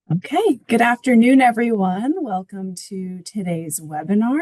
Okay, good afternoon, everyone. Welcome to today's webinar.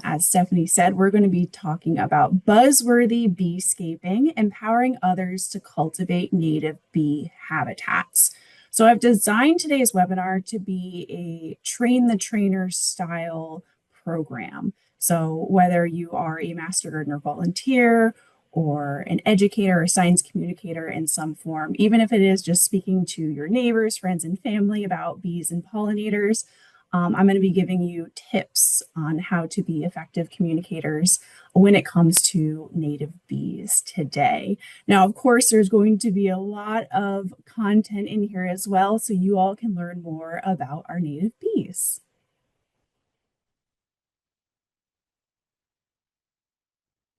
As Stephanie said, we're going to be talking about buzzworthy beescaping, empowering others to cultivate native bee habitats. So I've designed today's webinar to be a train the trainer style program. So whether you are a master gardener volunteer or an educator or science communicator in some form, even if it is just speaking to your neighbors, friends, and family about bees and pollinators, I'm going to be giving you tips on how to be effective communicators when it comes to native bees today. Now, of course, there's going to be a lot of content in here as well, so you all can learn more about our native bees.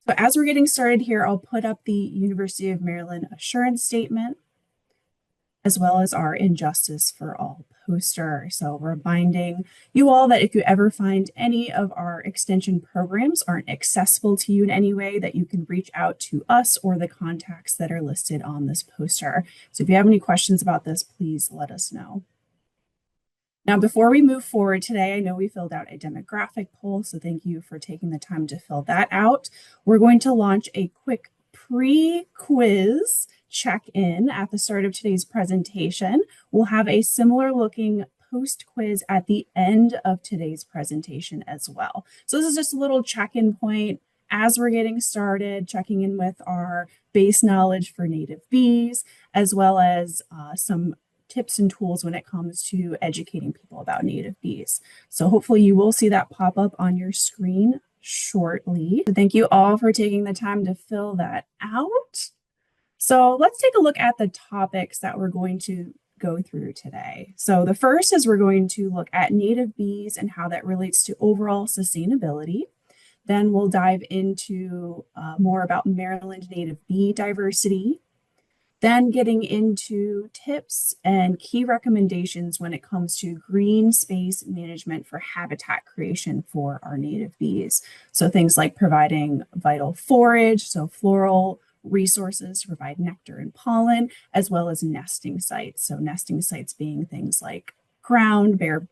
So as we're getting started here, I'll put up the University of Maryland assurance statement, as well as our Injustice for All poster. So reminding you all that if you ever find any of our extension programs aren't accessible to you in any way, that you can reach out to us or the contacts that are listed on this poster. So if you have any questions about this, please let us know. Now, before we move forward today, I know we filled out a demographic poll, so thank you for taking the time to fill that out. We're going to launch a quick pre-quiz check-in at the start of today's presentation. We'll have a similar looking post-quiz at the end of today's presentation as well. So this is just a little check-in point as we're getting started, checking in with our base knowledge for native bees, as well as some tips and tools when it comes to educating people about native bees. So hopefully you will see that pop up on your screen shortly. So thank you all for taking the time to fill that out. So let's take a look at the topics that we're going to go through today. So the first is we're going to look at native bees and how that relates to overall sustainability. Then we'll dive into more about Maryland native bee diversity. Then getting into tips and key recommendations when it comes to green space management for habitat creation for our native bees. So things like providing vital forage, so floral resources to provide nectar and pollen, as well as nesting sites. So nesting sites being things like ground, bare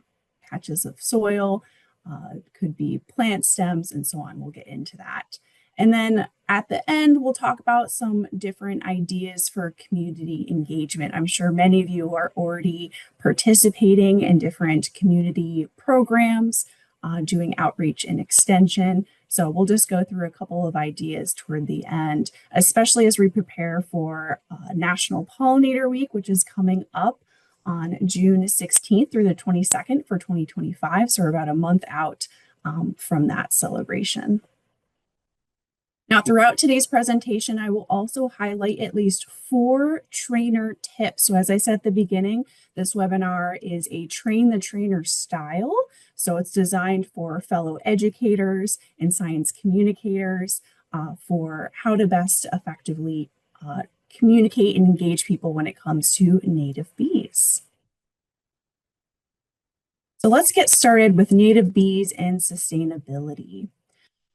patches of soil, could be plant stems, and so on. We'll get into that. And then at the end, we'll talk about some different ideas for community engagement. I'm sure many of you are already participating in different community programs, doing outreach and extension. So we'll just go through a couple of ideas toward the end, especially as we prepare for National Pollinator Week, which is coming up on June 16th through the 22nd for 2025. So we're about a month out from that celebration. Now, throughout today's presentation, I will also highlight at least 4 trainer tips. So as I said at the beginning, this webinar is a train the trainer style. So it's designed for fellow educators and science communicators for how to best effectively communicate and engage people when it comes to native bees. So let's get started with native bees and sustainability.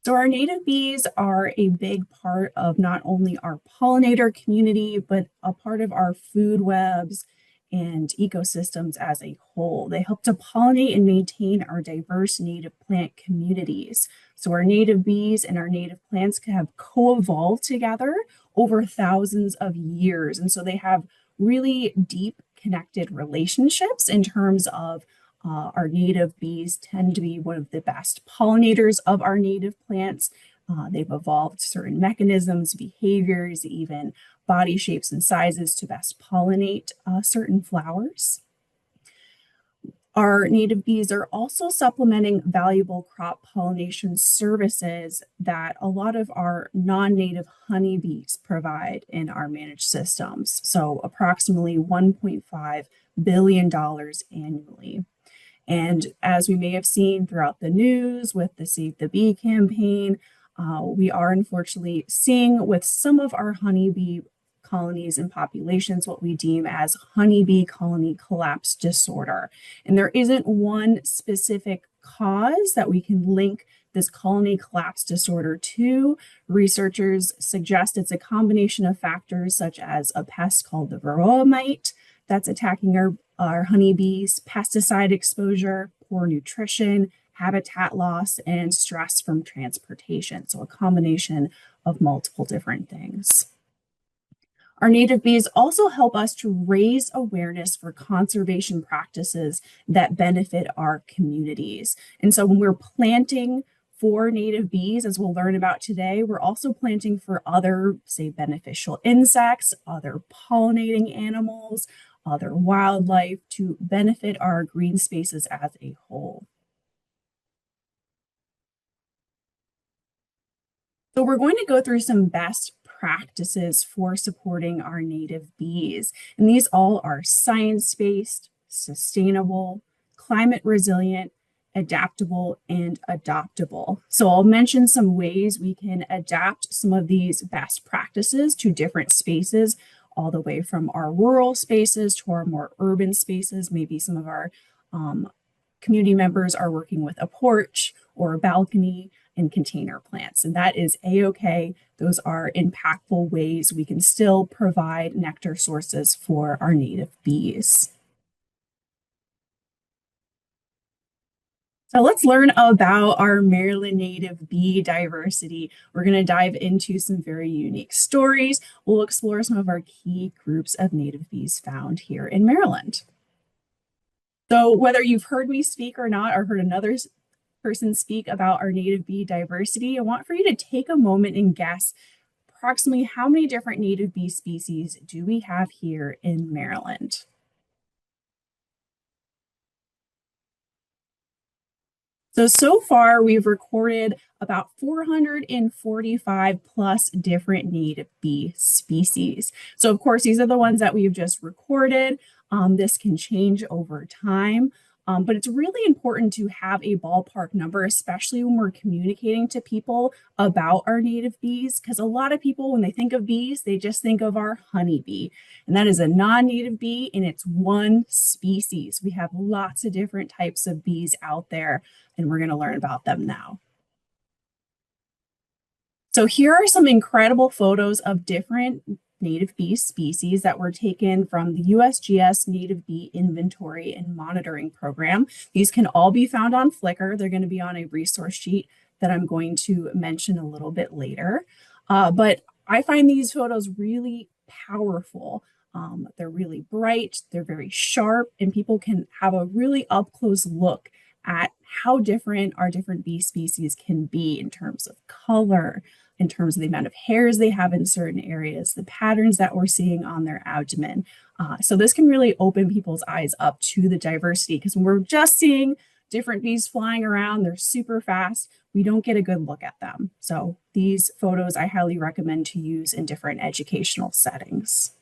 So our native bees are a big part of not only our pollinator community, but a part of our food webs and ecosystems as a whole. They help to pollinate and maintain our diverse native plant communities. So our native bees and our native plants have co-evolved together over thousands of years. And so they have really deep connected relationships in terms of our native bees tend to be one of the best pollinators of our native plants. They've evolved certain mechanisms, behaviors, even body shapes and sizes to best pollinate certain flowers. Our native bees are also supplementing valuable crop pollination services that a lot of our non-native honeybees provide in our managed systems. So approximately $1.5 billion annually. And as we may have seen throughout the news with the Save the Bee campaign, we are unfortunately seeing with some of our honeybee colonies and populations what we deem as honeybee colony collapse disorder. And there isn't one specific cause that we can link this colony collapse disorder to. Researchers suggest it's a combination of factors such as a pest called the varroa mite that's attacking our honeybees, pesticide exposure, poor nutrition, habitat loss, and stress from transportation. So a combination of multiple different things. Our native bees also help us to raise awareness for conservation practices that benefit our communities. And so when we're planting for native bees, as we'll learn about today, we're also planting for other, say, beneficial insects, other pollinating animals, other wildlife to benefit our green spaces as a whole. So we're going to go through some best practices for supporting our native bees. And these all are science-based, sustainable, climate resilient, adaptable, and adoptable. So I'll mention some ways we can adapt some of these best practices to different spaces, all the way from our rural spaces to our more urban spaces. Maybe some of our community members are working with a porch or a balcony and container plants, and that is a-okay. Those are impactful ways we can still provide nectar sources for our native bees. So let's learn about our Maryland native bee diversity. We're going to dive into some very unique stories. We'll explore some of our key groups of native bees found here in Maryland. So whether you've heard me speak or not, or heard another person speak about our native bee diversity, I want for you to take a moment and guess approximately how many different native bee species do we have here in Maryland? So far we've recorded about 445 plus different native bee species. So of course, these are the ones that we've just recorded. This can change over time. But it's really important to have a ballpark number, especially when we're communicating to people about our native bees, because a lot of people, when they think of bees, they just think of our honeybee, and that is a non-native bee, and it's one species. We have lots of different types of bees out there, and we're going to learn about them now. So here are some incredible photos of different native bee species that were taken from the USGS Native Bee Inventory and Monitoring Program. These can all be found on Flickr. They're going to be on a resource sheet that I'm going to mention a little bit later. But I find these photos really powerful. They're really bright, they're very sharp, and people can have a really up-close look at how different our different bee species can be in terms of color, in terms of the amount of hairs they have in certain areas, the patterns that we're seeing on their abdomen. So this can really open people's eyes up to the diversity, because when we're just seeing different bees flying around, they're super fast, we don't get a good look at them. So these photos I highly recommend to use in different educational settings.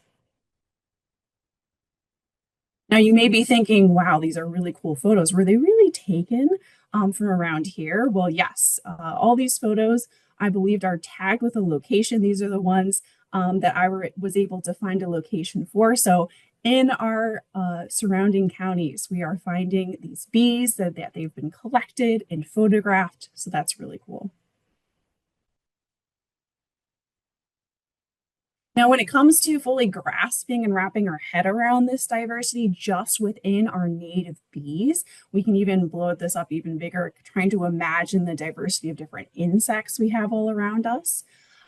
Now you may be thinking, wow, these are really cool photos. Were they really taken from around here? Well, yes, all these photos I believed are tagged with a location. These are the ones that I was able to find a location for. So in our surrounding counties, we are finding these bees that they've been collected and photographed. So that's really cool. Now, when it comes to fully grasping and wrapping our head around this diversity just within our native bees, we can even blow this up even bigger, trying to imagine the diversity of different insects we have all around us.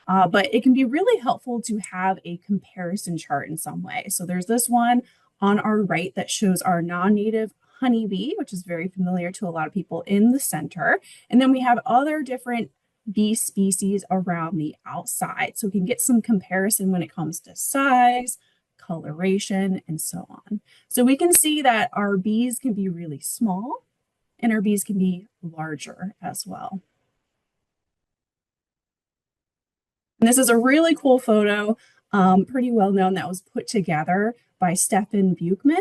But it can be really helpful to have a comparison chart in some way. So there's this one on our right that shows our non-native honeybee, which is very familiar to a lot of people, in the center. And then we have other different bee species around the outside. So we can get some comparison when it comes to size, coloration, and so on. So we can see that our bees can be really small and our bees can be larger as well. And this is a really cool photo, pretty well known, that was put together by Stefan Buchman.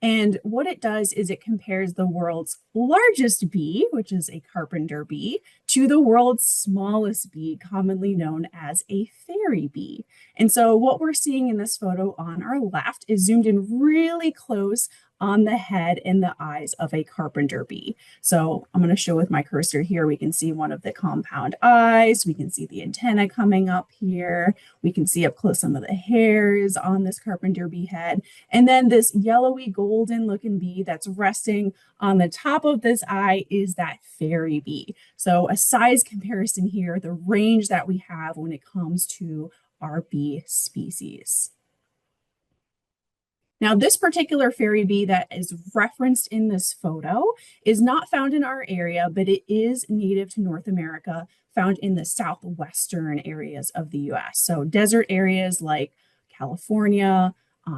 And what it does is it compares the world's largest bee, which is a carpenter bee, to the world's smallest bee, commonly known as a fairy bee. And so what we're seeing in this photo on our left is zoomed in really close on the head and the eyes of a carpenter bee. So I'm going to show with my cursor here. We can see one of the compound eyes. We can see the antenna coming up here. We can see up close some of the hairs on this carpenter bee head. And then this yellowy golden looking bee that's resting on the top of this eye is that fairy bee. So a size comparison here, the range that we have when it comes to our bee species. Now, this particular fairy bee that is referenced in this photo is not found in our area, but it is native to North America, found in the southwestern areas of the US. So desert areas like California,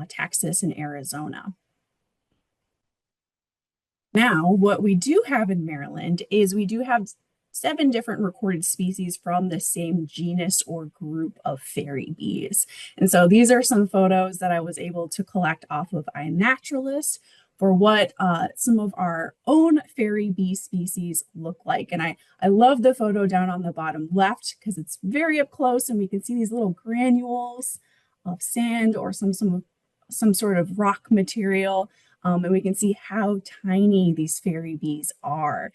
Texas, and Arizona. Now, what we do have in Maryland is we do have 7 different recorded species from the same genus or group of fairy bees. And so these are some photos that I was able to collect off of iNaturalist for what some of our own fairy bee species look like. And I love the photo down on the bottom left because it's very up close and we can see these little granules of sand or some sort of rock material. And we can see how tiny these fairy bees are.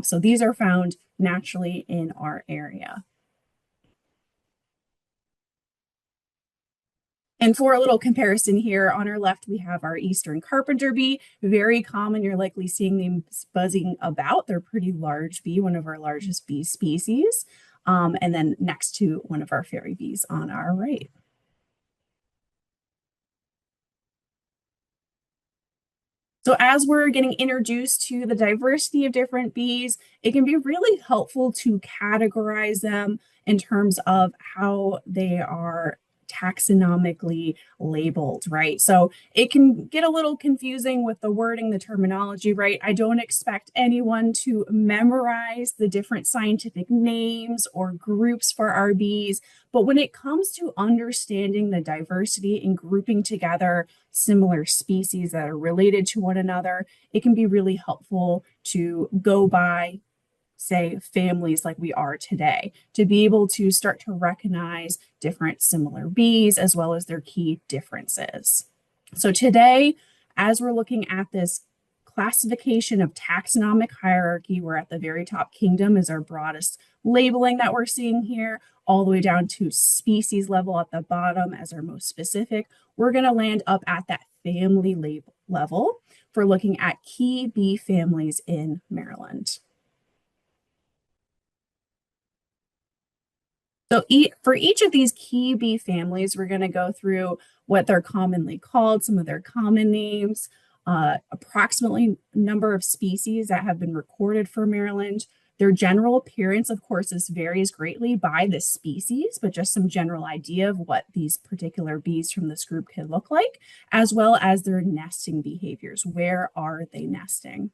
So these are found naturally in our area. And for a little comparison here, on our left, we have our eastern carpenter bee, very common. You're likely seeing them buzzing about. They're a pretty large bee, one of our largest bee species. And then next to one of our fairy bees on our right. So as we're getting introduced to the diversity of different bees, it can be really helpful to categorize them in terms of how they are taxonomically labeled, right? So it can get a little confusing with the wording, the terminology, right? I don't expect anyone to memorize the different scientific names or groups for our bees, but when it comes to understanding the diversity and grouping together similar species that are related to one another, it can be really helpful to go by, say, families like we are today, to be able to start to recognize different similar bees as well as their key differences. So today, as we're looking at this classification of taxonomic hierarchy, we're at the very top. Kingdom is our broadest labeling that we're seeing here, all the way down to species level at the bottom as our most specific. We're going to land up at that family level for looking at key bee families in Maryland. So for each of these key bee families, we're going to go through what they're commonly called, some of their common names, approximately number of species that have been recorded for Maryland. Their general appearance, of course, this varies greatly by the species, but just some general idea of what these particular bees from this group could look like, as well as their nesting behaviors. Where are they nesting?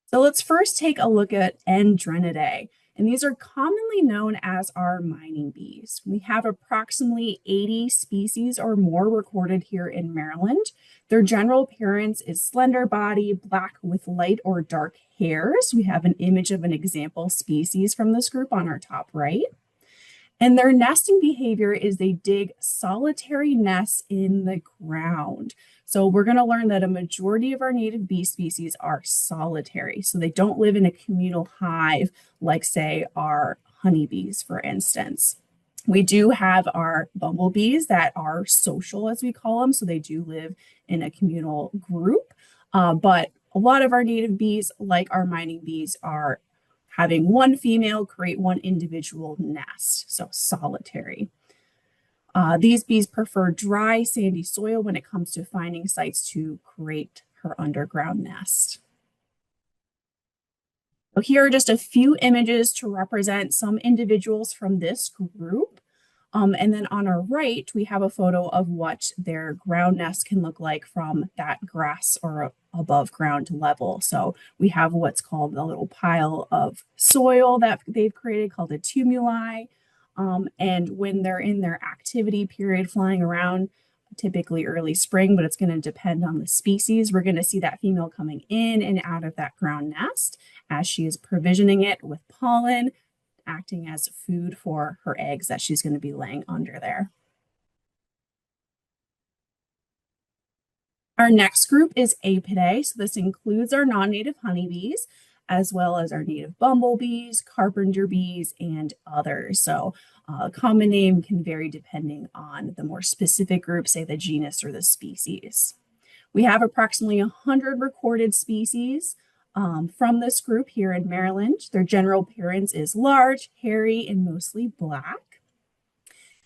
So let's first take a look at Andrenidae. And these are commonly known as our mining bees. We have approximately 80 species or more recorded here in Maryland. Their general appearance is slender body, black with light or dark hairs. We have an image of an example species from this group on our top right. And their nesting behavior is they dig solitary nests in the ground. So we're going to learn that a majority of our native bee species are solitary. So they don't live in a communal hive like, say, our honeybees, for instance. We do have our bumblebees that are social, as we call them. So they do live in a communal group. But a lot of our native bees, like our mining bees, are having one female create one individual nest, so solitary. These bees prefer dry, sandy soil when it comes to finding sites to create her underground nest. So here are just a few images to represent some individuals from this group. And then on our right, we have a photo of what their ground nest can look like from that grass or above ground level. So we have what's called a little pile of soil that they've created called a tumuli. And when they're in their activity period flying around, typically early spring, but it's going to depend on the species, we're going to see that female coming in and out of that ground nest as she is provisioning it with pollen, acting as food for her eggs that she's going to be laying under there. Our next group is Apidae. So this includes our non-native honeybees, as well as our native bumblebees, carpenter bees, and others. So a common name can vary depending on the more specific group, say the genus or the species. We have approximately 100 recorded species from this group here in Maryland. Their general appearance is large, hairy, and mostly black.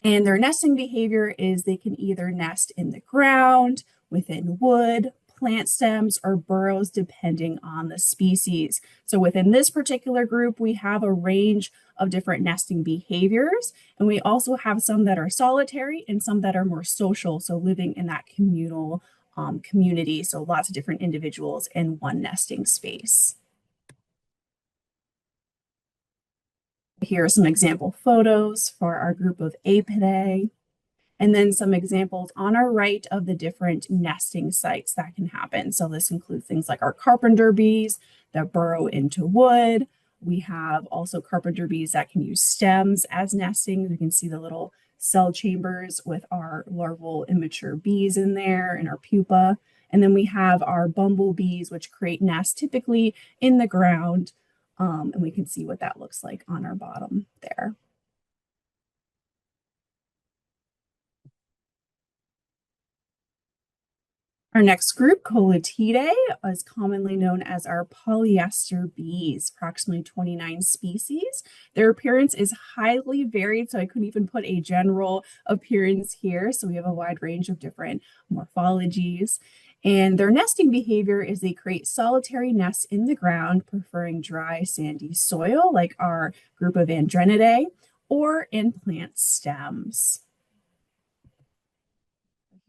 And their nesting behavior is they can either nest in the ground, within wood, plant stems, or burrows, depending on the species. So within this particular group, we have a range of different nesting behaviors, and we also have some that are solitary and some that are more social, so living in that communal community, so lots of different individuals in one nesting space. Here are some example photos for our group of Apidae. And then some examples on our right of the different nesting sites that can happen. So this includes things like our carpenter bees that burrow into wood. We have also carpenter bees that can use stems as nesting. You can see the little cell chambers with our larval immature bees in there and our pupa. And then we have our bumblebees, which create nests typically in the ground. And we can see what that looks like on our bottom there. Our next group, Cultivate, is commonly known as our polyester bees, approximately 29 species. Their appearance is highly varied, so I couldn't even put a general appearance here. So we have a wide range of different morphologies. And their nesting behavior is they create solitary nests in the ground, preferring dry, sandy soil, like our group of Andrenidae, or in plant stems.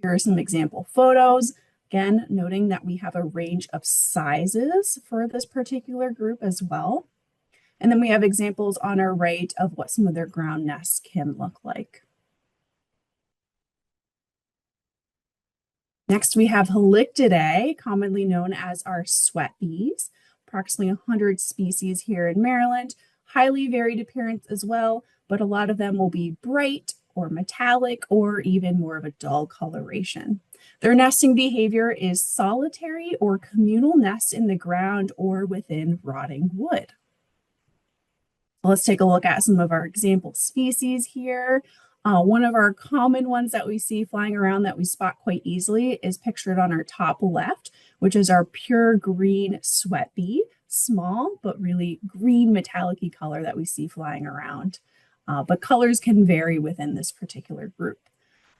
Here are some example photos. Again, noting that we have a range of sizes for this particular group as well. And then we have examples on our right of what some of their ground nests can look like. Next, we have Halictidae, commonly known as our sweat bees, approximately 100 species here in Maryland, highly varied appearance as well, but a lot of them will be bright or metallic or even more of a dull coloration. Their nesting behavior is solitary or communal nests in the ground or within rotting wood. Let's take a look at some of our example species here. One of our common ones that we see flying around that we spot quite easily is pictured on our top left, which is our pure green sweat bee, small but really green metallic-y color that we see flying around. But colors can vary within this particular group.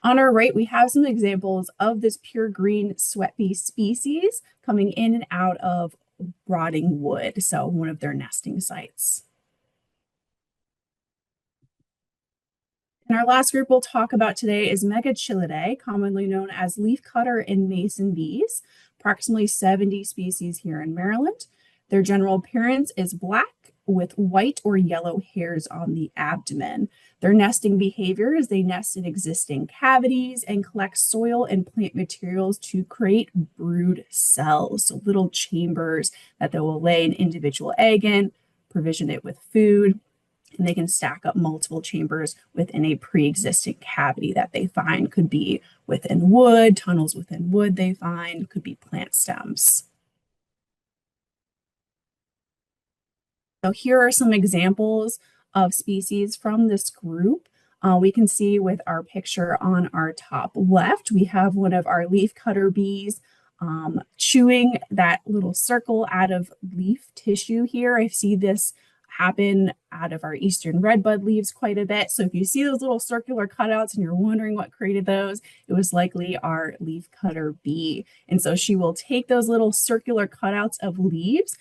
On our right, we have some examples of this pure green sweat bee species coming in and out of rotting wood, so one of their nesting sites. And our last group we'll talk about today is Megachilidae, commonly known as leafcutter and mason bees, approximately 70 species here in Maryland. Their general appearance is black with white or yellow hairs on the abdomen. Their nesting behavior is they nest in existing cavities and collect soil and plant materials to create brood cells, so little chambers that they will lay an individual egg in, provision it with food, and they can stack up multiple chambers within a pre-existing cavity that they find. Could be within wood, tunnels within wood they find, could be plant stems. So here are some examples of species from this group. We can see with our picture on our top left, we have one of our leafcutter bees chewing that little circle out of leaf tissue here. I see this happen out of our eastern redbud leaves quite a bit. So if you see those little circular cutouts and you're wondering what created those, it was likely our leafcutter bee. And so she will take those little circular cutouts of leaves,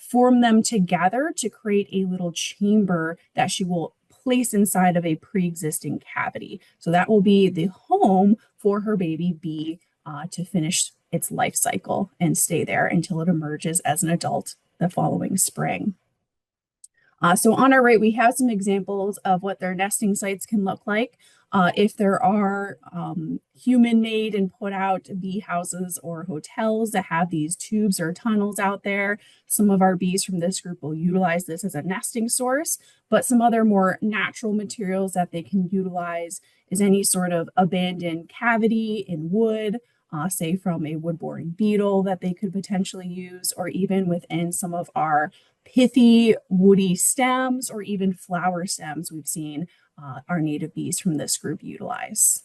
form them together to create a little chamber that she will place inside of a pre-existing cavity. So that will be the home for her baby bee to finish its life cycle and stay there until it emerges as an adult the following spring. So on our right, we have some examples of what their nesting sites can look like. If there are human-made and put out bee houses or hotels that have these tubes or tunnels out there, some of our bees from this group will utilize this as a nesting source, but some other more natural materials that they can utilize is any sort of abandoned cavity in wood, say from a wood-boring beetle that they could potentially use, or even within some of our pithy woody stems or even flower stems we've seen our native bees from this group utilize.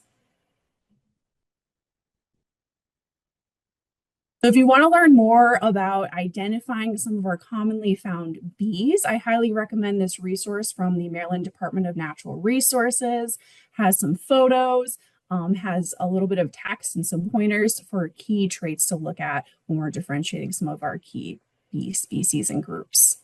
So if you want to learn more about identifying some of our commonly found bees, I highly recommend this resource from the Maryland Department of Natural Resources. Has some photos, has a little bit of text and some pointers for key traits to look at when we're differentiating some of our key bee species and groups.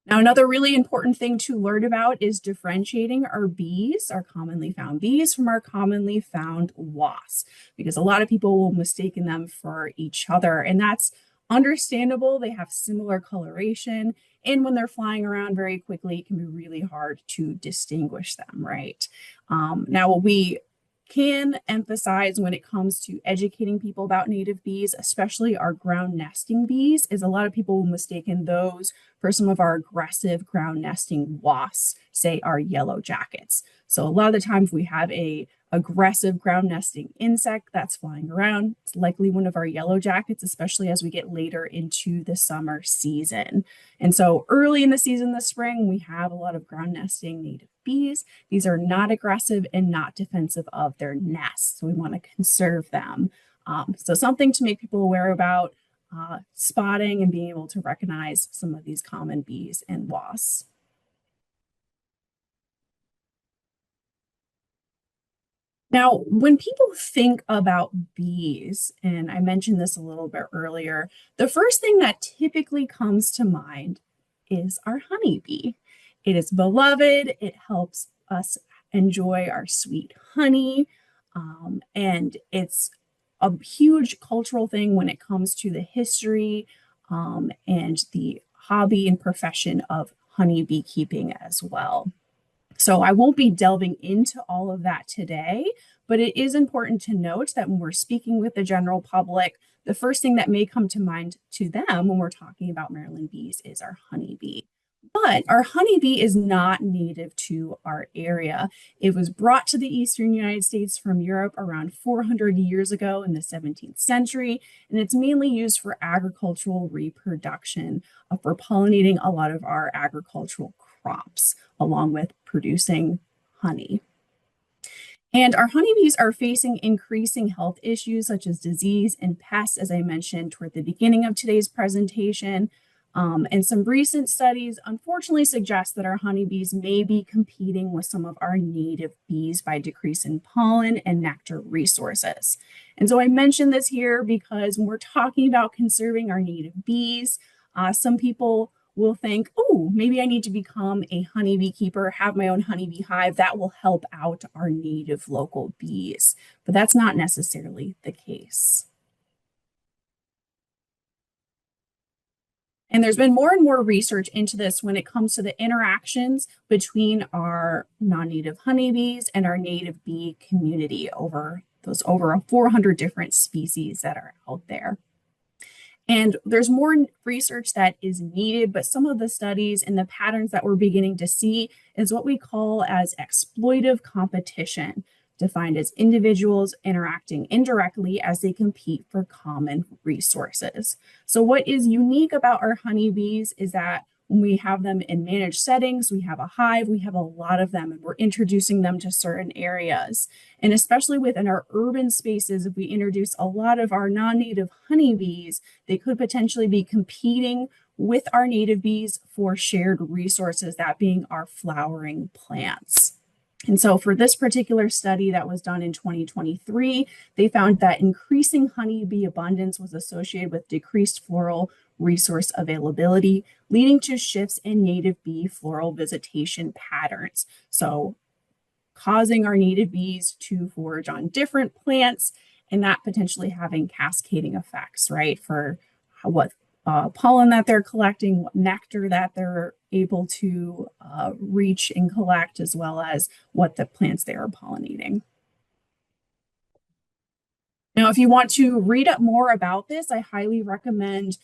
Now, another really important thing to learn about is differentiating our bees, our commonly found bees, from our commonly found wasps, because a lot of people will mistake them for each other, and that's understandable. They have similar coloration, and when they're flying around very quickly, it can be really hard to distinguish them, right? Now, what we can emphasize when it comes to educating people about native bees, especially our ground nesting bees, is a lot of people will mistake those for some of our aggressive ground nesting wasps, say our yellow jackets. So a lot of the times we have a aggressive ground nesting insect that's flying around. It's likely one of our yellow jackets, especially as we get later into the summer season. And so early in the season, this spring, we have a lot of ground nesting native bees. These are not aggressive and not defensive of their nests. So we want to conserve them. So something to make people aware about spotting and being able to recognize some of these common bees and wasps. Now, when people think about bees, and I mentioned this a little bit earlier, the first thing that typically comes to mind is our honeybee. It is beloved, it helps us enjoy our sweet honey, and it's a huge cultural thing when it comes to the history and the hobby and profession of honey beekeeping as well. So I won't be delving into all of that today, but it is important to note that when we're speaking with the general public, the first thing that may come to mind to them when we're talking about Maryland bees is our honeybee. But our honeybee is not native to our area. It was brought to the eastern United States from Europe around 400 years ago in the 17th century, and it's mainly used for agricultural reproduction, for pollinating a lot of our agricultural crops, along with producing honey. And our honeybees are facing increasing health issues such as disease and pests, as I mentioned toward the beginning of today's presentation. And some recent studies unfortunately suggest that our honeybees may be competing with some of our native bees by decreasing pollen and nectar resources. And so I mentioned this here because when we're talking about conserving our native bees, some people will think, oh, maybe I need to become a honeybee keeper, have my own honeybee hive. That will help out our native local bees. But that's not necessarily the case. And there's been more and more research into this when it comes to the interactions between our non-native honeybees and our native bee community over those over 400 different species that are out there. And there's more research that is needed, but some of the studies and the patterns that we're beginning to see is what we call as exploitive competition, defined as individuals interacting indirectly as they compete for common resources. So what is unique about our honeybees is that when we have them in managed settings, we have a hive, we have a lot of them, and we're introducing them to certain areas. And especially within our urban spaces, if we introduce a lot of our non-native honeybees, they could potentially be competing with our native bees for shared resources, that being our flowering plants. And so for this particular study that was done in 2023, they found that increasing honeybee abundance was associated with decreased floral resource availability, leading to shifts in native bee floral visitation patterns. So causing our native bees to forage on different plants and that potentially having cascading effects, right? For what pollen that they're collecting, what nectar that they're able to reach and collect, as well as what the plants they are pollinating. Now, if you want to read up more about this, I highly recommend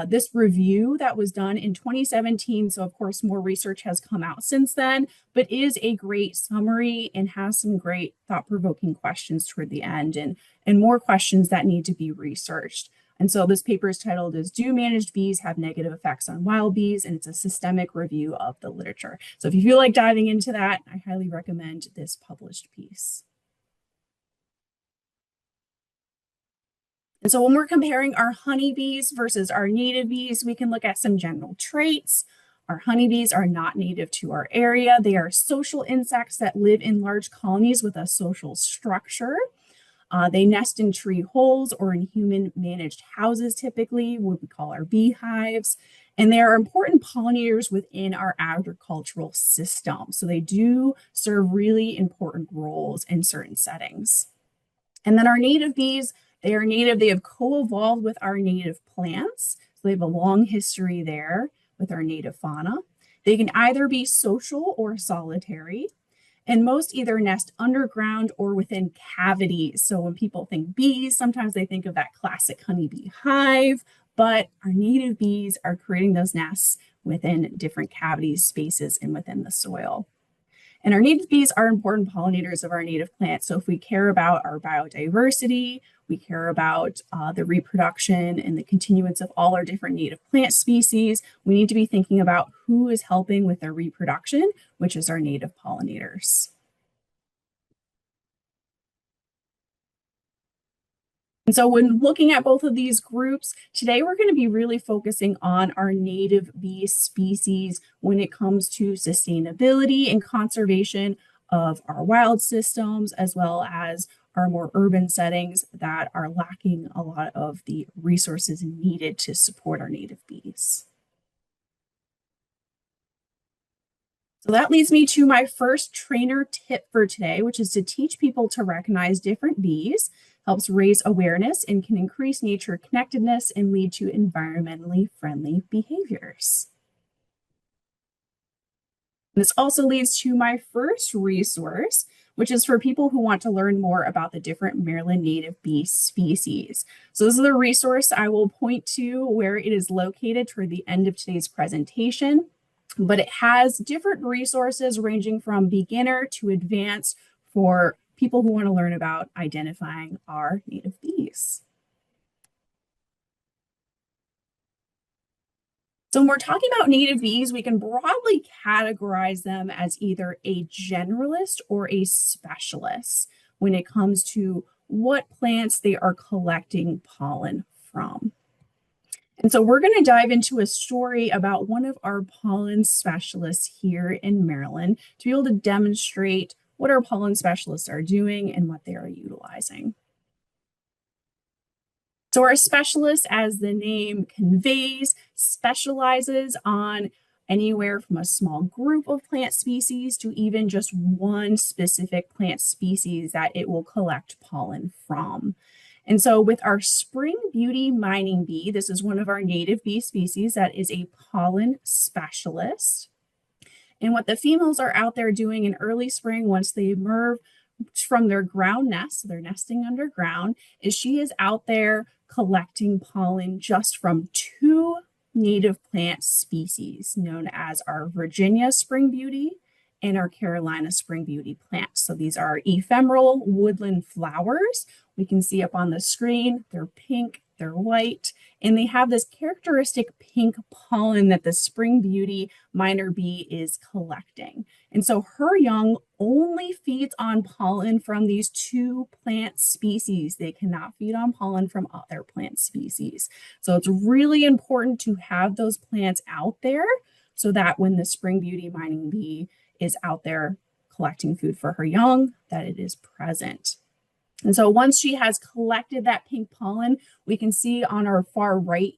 This review that was done in 2017, so of course more research has come out since then, but is a great summary and has some great thought-provoking questions toward the end and more questions that need to be researched. And so this paper is titled is Do Managed Bees Have Negative Effects on Wild Bees? And it's a systemic review of the literature. So if you feel like diving into that, I highly recommend this published piece. And so when we're comparing our honeybees versus our native bees, we can look at some general traits. Our honeybees are not native to our area. They are social insects that live in large colonies with a social structure. They nest in tree holes or in human-managed houses, typically, what we call our beehives. And they are important pollinators within our agricultural system. So they do serve really important roles in certain settings. And then our native bees, they are native, they have co-evolved with our native plants. So they have a long history there with our native fauna. They can either be social or solitary. And most either nest underground or within cavities. So when people think bees, sometimes they think of that classic honeybee hive, but our native bees are creating those nests within different cavities, spaces, and within the soil. And our native bees are important pollinators of our native plants. So if we care about our biodiversity, we care about the reproduction and the continuance of all our different native plant species, we need to be thinking about who is helping with their reproduction, which is our native pollinators. And so when looking at both of these groups, today we're going to be really focusing on our native bee species when it comes to sustainability and conservation of our wild systems, as well as our more urban settings that are lacking a lot of the resources needed to support our native bees. So that leads me to my first trainer tip for today, which is to teach people to recognize different bees, helps raise awareness and can increase nature connectedness and lead to environmentally friendly behaviors. This also leads to my first resource, which is for people who want to learn more about the different Maryland native bee species. So this is the resource I will point to where it is located toward the end of today's presentation. But it has different resources ranging from beginner to advanced for people who want to learn about identifying our native bees. So when we're talking about native bees, we can broadly categorize them as either a generalist or a specialist when it comes to what plants they are collecting pollen from. And so we're going to dive into a story about one of our pollen specialists here in Maryland to be able to demonstrate what our pollen specialists are doing and what they are utilizing. So our specialist, as the name conveys, specializes on anywhere from a small group of plant species to even just one specific plant species that it will collect pollen from. And so with our spring beauty mining bee, this is one of our native bee species that is a pollen specialist. And what the females are out there doing in early spring once they emerge from their ground nest, so they're nesting underground, is she is out there collecting pollen just from two native plant species known as our Virginia spring beauty and our Carolina spring beauty plants. So these are ephemeral woodland flowers. We can see up on the screen, they're pink, they're white, and they have this characteristic pink pollen that the spring beauty miner bee is collecting. And so her young only feeds on pollen from these two plant species. They cannot feed on pollen from other plant species. So it's really important to have those plants out there so that when the spring beauty mining bee is out there collecting food for her young, that it is present. And so once she has collected that pink pollen, we can see on our far right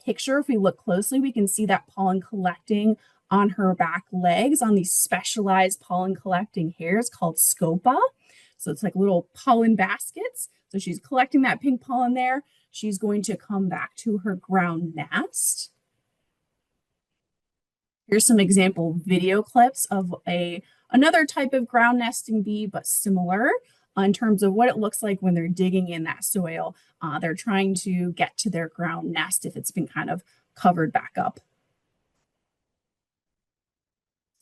picture, if we look closely, we can see that pollen collecting on her back legs on these specialized pollen collecting hairs called scopa. So it's like little pollen baskets. So she's collecting that pink pollen there. She's going to come back to her ground nest. Here's some example video clips of another type of ground nesting bee, but similar. in terms of what it looks like when they're digging in that soil. They're trying to get to their ground nest if it's been kind of covered back up.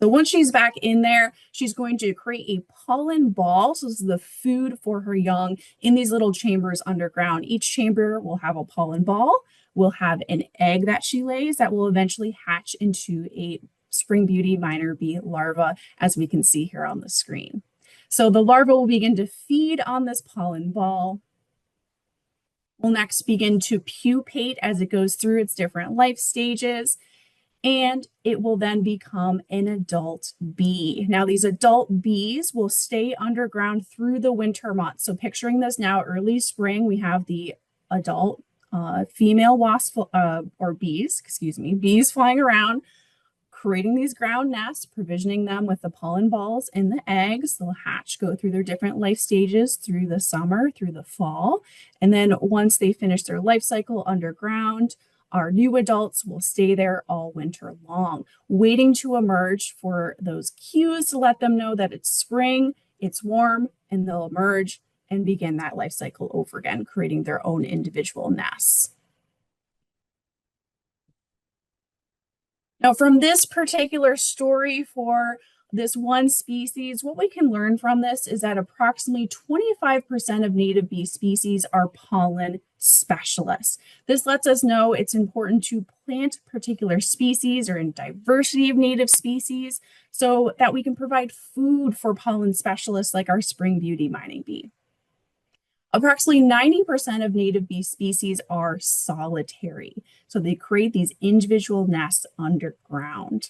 So once she's back in there, she's going to create a pollen ball. So this is the food for her young in these little chambers underground. Each chamber will have a pollen ball, will have an egg that she lays that will eventually hatch into a spring beauty minor bee larva, as we can see here on the screen. So the larva will begin to feed on this pollen ball. Will next begin to pupate as it goes through its different life stages, and it will then become an adult bee. Now, these adult bees will stay underground through the winter months. So picturing this now, early spring, we have the adult female wasp or bees, bees flying around, creating these ground nests, provisioning them with the pollen balls and the eggs. They'll hatch, go through their different life stages through the summer, through the fall. And then once they finish their life cycle underground, our new adults will stay there all winter long, waiting to emerge for those cues to let them know that it's spring, it's warm, and they'll emerge and begin that life cycle over again, creating their own individual nests. Now, from this particular story for this one species, what we can learn from this is that approximately 25% of native bee species are pollen specialists. This lets us know it's important to plant particular species or in diversity of native species so that we can provide food for pollen specialists like our spring beauty mining bee. Approximately 90% of native bee species are solitary. So they create these individual nests underground.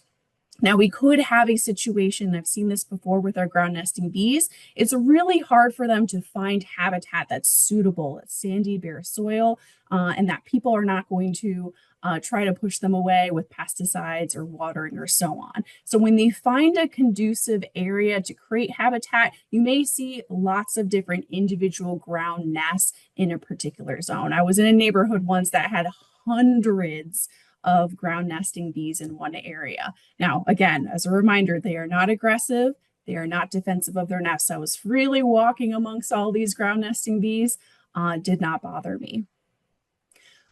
Now, we could have a situation, I've seen this before with our ground nesting bees, it's really hard for them to find habitat that's suitable. It's sandy, bare soil, and that people are not going to try to push them away with pesticides or watering or so on. So when they find a conducive area to create habitat, you may see lots of different individual ground nests in a particular zone. I was in a neighborhood once that had hundreds of ground nesting bees in one area. Now, again, as a reminder, they are not aggressive. They are not defensive of their nests. I was freely walking amongst all these ground nesting bees, did not bother me.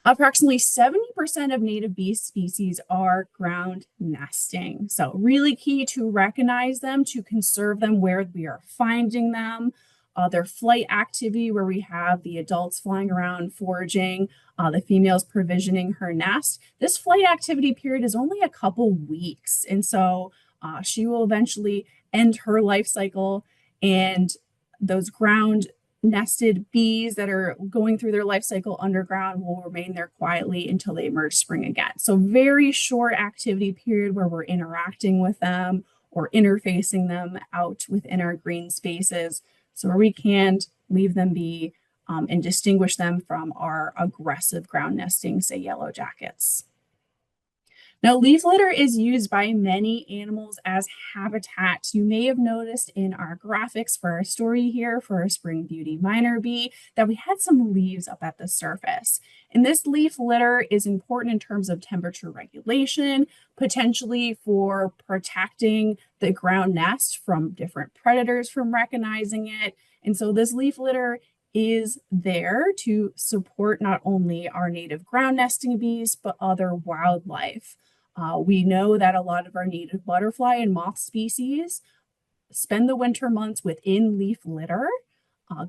Approximately 70% of native bee species are ground nesting. So really key to recognize them, to conserve them where we are finding them. Their flight activity, where we have the adults flying around foraging, the females provisioning her nest. This flight activity period is only a couple weeks. And so she will eventually end her life cycle, and those ground nested bees that are going through their life cycle underground will remain there quietly until they emerge spring again. So very short activity period where we're interacting with them or interfacing them out within our green spaces. So where we can't leave them be and distinguish them from our aggressive ground nesting, say yellow jackets. Now, leaf litter is used by many animals as habitat. You may have noticed in our graphics for our story here for our spring beauty minor bee that we had some leaves up at the surface. And this leaf litter is important in terms of temperature regulation, potentially for protecting the ground nest from different predators from recognizing it. And so this leaf litter is there to support not only our native ground nesting bees, but other wildlife. We know that a lot of our native butterfly and moth species spend the winter months within leaf litter,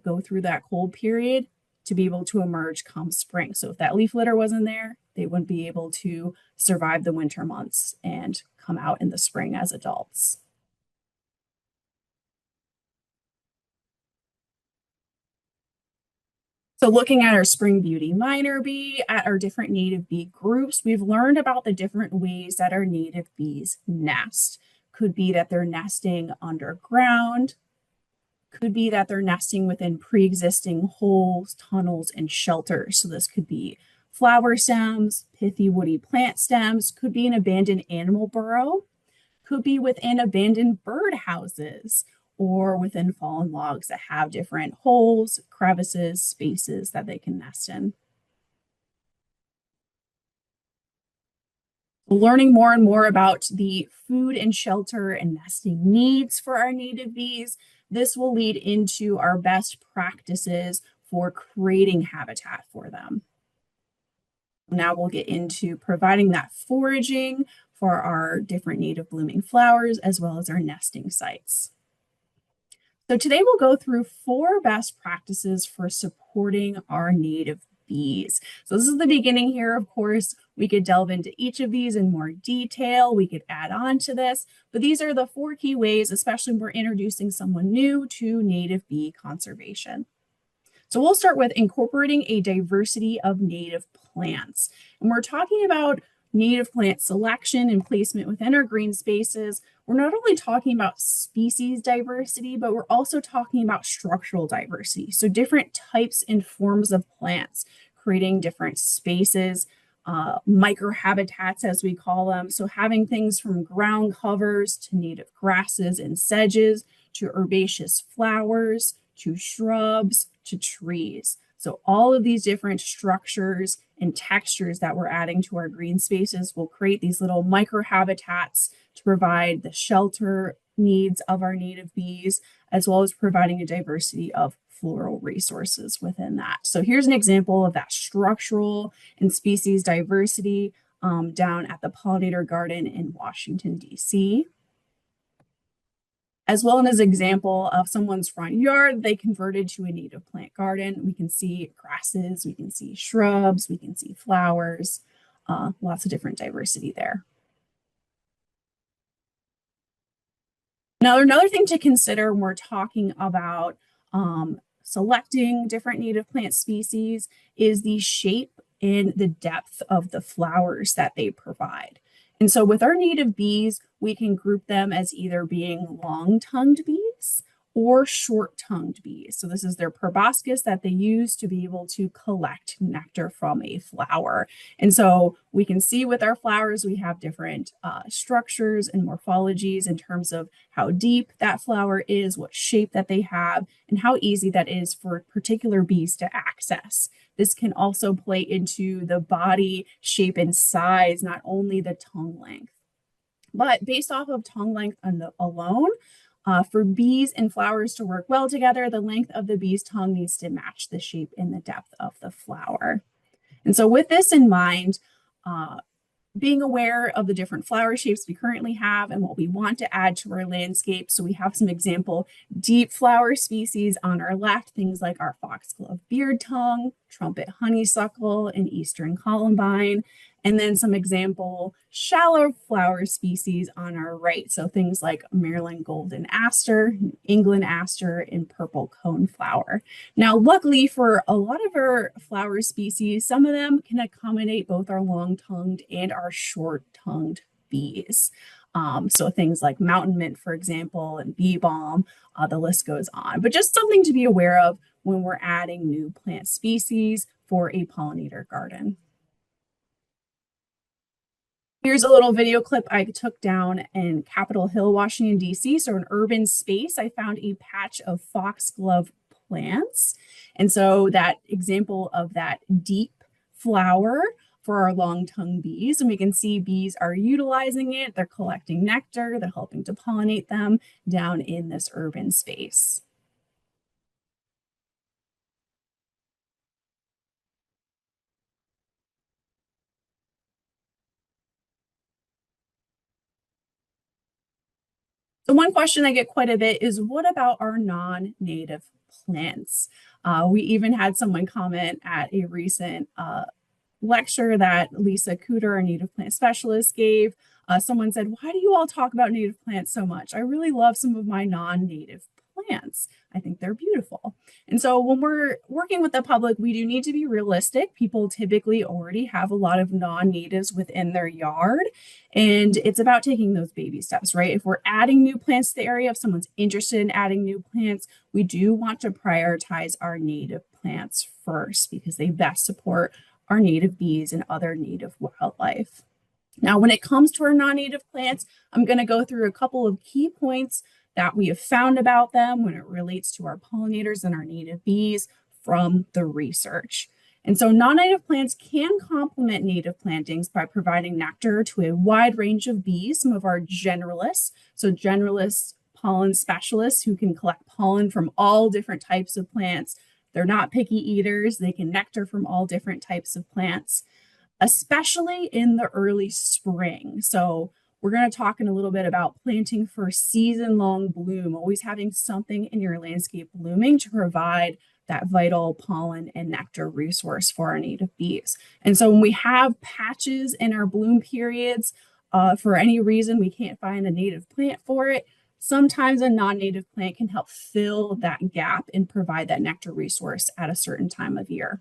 go through that cold period to be able to emerge come spring. So if that leaf litter wasn't there, they wouldn't be able to survive the winter months and come out in the spring as adults. So looking at our spring beauty minor bee, at our different native bee groups, we've learned about the different ways that our native bees nest. Could be that they're nesting underground, could be that they're nesting within pre-existing holes, tunnels, and shelters. So this could be flower stems, pithy woody plant stems, could be an abandoned animal burrow, could be within abandoned bird houses, or within fallen logs that have different holes, crevices, spaces that they can nest in. Learning more and more about the food and shelter and nesting needs for our native bees, this will lead into our best practices for creating habitat for them. Now we'll get into providing that foraging for our different native blooming flowers, as well as our nesting sites. So today we'll go through 4 best practices for supporting our native bees. So this is the beginning here. Of course, we could delve into each of these in more detail. We could add on to this, but these are the 4 key ways, especially when we're introducing someone new to native bee conservation. So we'll start with incorporating a diversity of native plants. And we're talking about native plant selection and placement within our green spaces. We're not only talking about species diversity, but we're also talking about structural diversity. So different types and forms of plants, creating different spaces, microhabitats as we call them. So having things from ground covers to native grasses and sedges, to herbaceous flowers, to shrubs, to trees. So all of these different structures and textures that we're adding to our green spaces will create these little microhabitats to provide the shelter needs of our native bees, as well as providing a diversity of floral resources within that. So here's an example of that structural and species diversity down at the pollinator garden in Washington, D.C. As well as an example of someone's front yard, they converted to a native plant garden. We can see grasses, we can see shrubs, we can see flowers, lots of different diversity there. Now, another thing to consider when we're talking about selecting different native plant species is the shape and the depth of the flowers that they provide. And so with our native bees, we can group them as either being long-tongued bees or short-tongued bees. So this is their proboscis that they use to be able to collect nectar from a flower. And so we can see with our flowers, we have different structures and morphologies in terms of how deep that flower is, what shape that they have, and how easy that is for particular bees to access. This can also play into the body shape and size, not only the tongue length. But based off of tongue length alone, for bees and flowers to work well together, the length of the bee's tongue needs to match the shape and the depth of the flower. And so with this in mind, being aware of the different flower shapes we currently have and what we want to add to our landscape. So we have some example deep flower species on our left, things like our foxglove beard tongue, trumpet honeysuckle, and eastern columbine. And then some example shallow flower species on our right. So things like Maryland golden aster, England aster, and purple coneflower. Now, luckily for a lot of our flower species, some of them can accommodate both our long-tongued and our short-tongued bees. So things like mountain mint, for example, and bee balm, the list goes on. But just something to be aware of when we're adding new plant species for a pollinator garden. Here's a little video clip I took down in Capitol Hill, Washington, D.C. So an urban space, I found a patch of foxglove plants. And so that example of that deep flower for our long-tongued bees, and we can see bees are utilizing it. They're collecting nectar, they're helping to pollinate them down in this urban space. So one question I get quite a bit is, what about our non-native plants? We even had someone comment at a recent lecture that Lisa Cooter, our native plant specialist, gave. Someone said, why do you all talk about native plants so much? I really love some of my non-native plants. I think they're beautiful. And so when we're working with the public, we do need to be realistic. People typically already have a lot of non-natives within their yard, and it's about taking those baby steps, right? If we're adding new plants to the area, if someone's interested in adding new plants, we do want to prioritize our native plants first because they best support our native bees and other native wildlife. Now, when it comes to our non-native plants, I'm going to go through a couple of key points that we have found about them when it relates to our pollinators and our native bees from the research. And so non-native plants can complement native plantings by providing nectar to a wide range of bees, some of our generalists. So generalist pollen specialists who can collect pollen from all different types of plants. They're not picky eaters. They can nectar from all different types of plants, especially in the early spring. So we're going to talk in a little bit about planting for season-long bloom, always having something in your landscape blooming to provide that vital pollen and nectar resource for our native bees. And so when we have patches in our bloom periods, for any reason we can't find a native plant for it, sometimes a non-native plant can help fill that gap and provide that nectar resource at a certain time of year.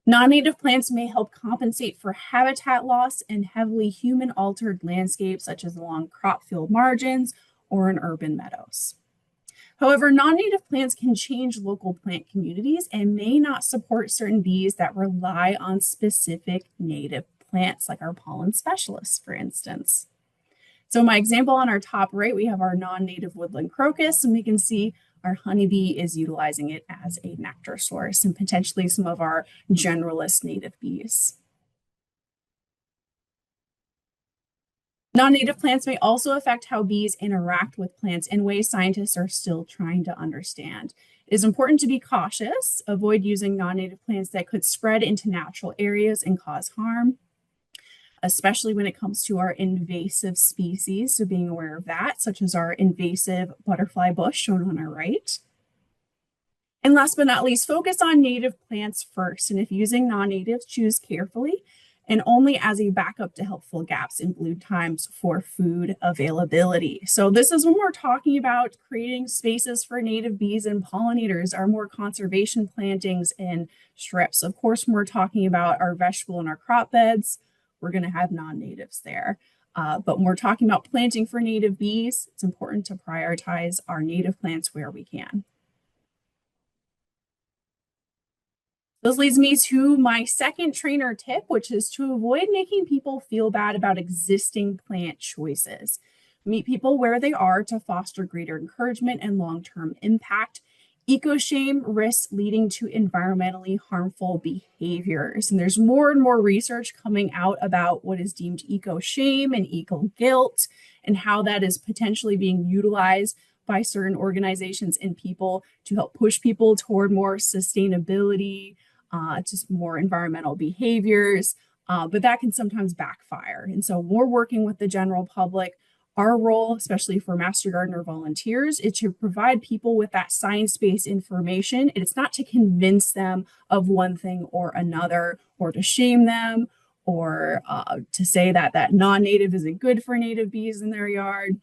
Non-native plants may help compensate for habitat loss in heavily human-altered landscapes, such as along crop field margins or in urban meadows. However, non-native plants can change local plant communities and may not support certain bees that rely on specific native plants, like our pollen specialists, for instance. So my example on our top right, we have our non-native woodland crocus, and we can see our honeybee is utilizing it as a nectar source, and potentially some of our generalist native bees. Non-native plants may also affect how bees interact with plants in ways scientists are still trying to understand. It is important to be cautious, avoid using non-native plants that could spread into natural areas and cause harm, especially when it comes to our invasive species. So being aware of that, such as our invasive butterfly bush shown on our right. And last but not least, focus on native plants first. And if using non-natives, choose carefully and only as a backup to help fill gaps in bloom times for food availability. So this is when we're talking about creating spaces for native bees and pollinators, our more conservation plantings and strips. Of course, when we're talking about our vegetable and our crop beds, we're going to have non-natives there. But when we're talking about planting for native bees, it's important to prioritize our native plants where we can. This leads me to my second trainer tip, which is to avoid making people feel bad about existing plant choices. Meet people where they are to foster greater encouragement and long-term impact. Eco-shame risks leading to environmentally harmful behaviors. And there's more and more research coming out about what is deemed eco-shame and eco-guilt and how that is potentially being utilized by certain organizations and people to help push people toward more sustainability, just more environmental behaviors, but that can sometimes backfire. And so when we're working with the general public, our role, especially for Master Gardener volunteers, is to provide people with that science-based information. It's not to convince them of one thing or another, or to shame them, or to say that non-native isn't good for native bees in their yard.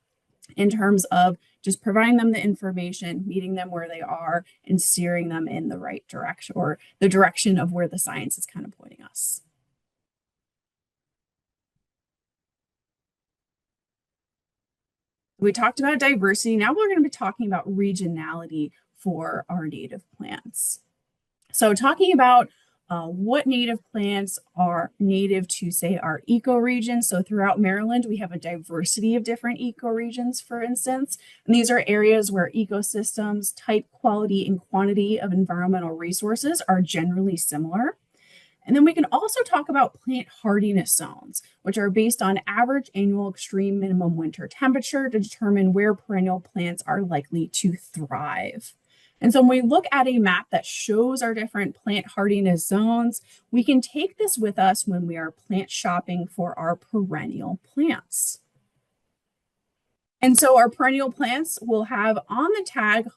In terms of just providing them the information, meeting them where they are, and steering them in the right direction, or the direction of where the science is kind of pointing us. We talked about diversity. Now we're going to be talking about regionality for our native plants. So talking about what native plants are native to, say, our ecoregion. So throughout Maryland, we have a diversity of different ecoregions, for instance. And these are areas where ecosystems, type, quality, and quantity of environmental resources are generally similar. And then we can also talk about plant hardiness zones, which are based on average annual extreme minimum winter temperature to determine where perennial plants are likely to thrive. And so when we look at a map that shows our different plant hardiness zones, we can take this with us when we are plant shopping for our perennial plants. And so our perennial plants will have on the tag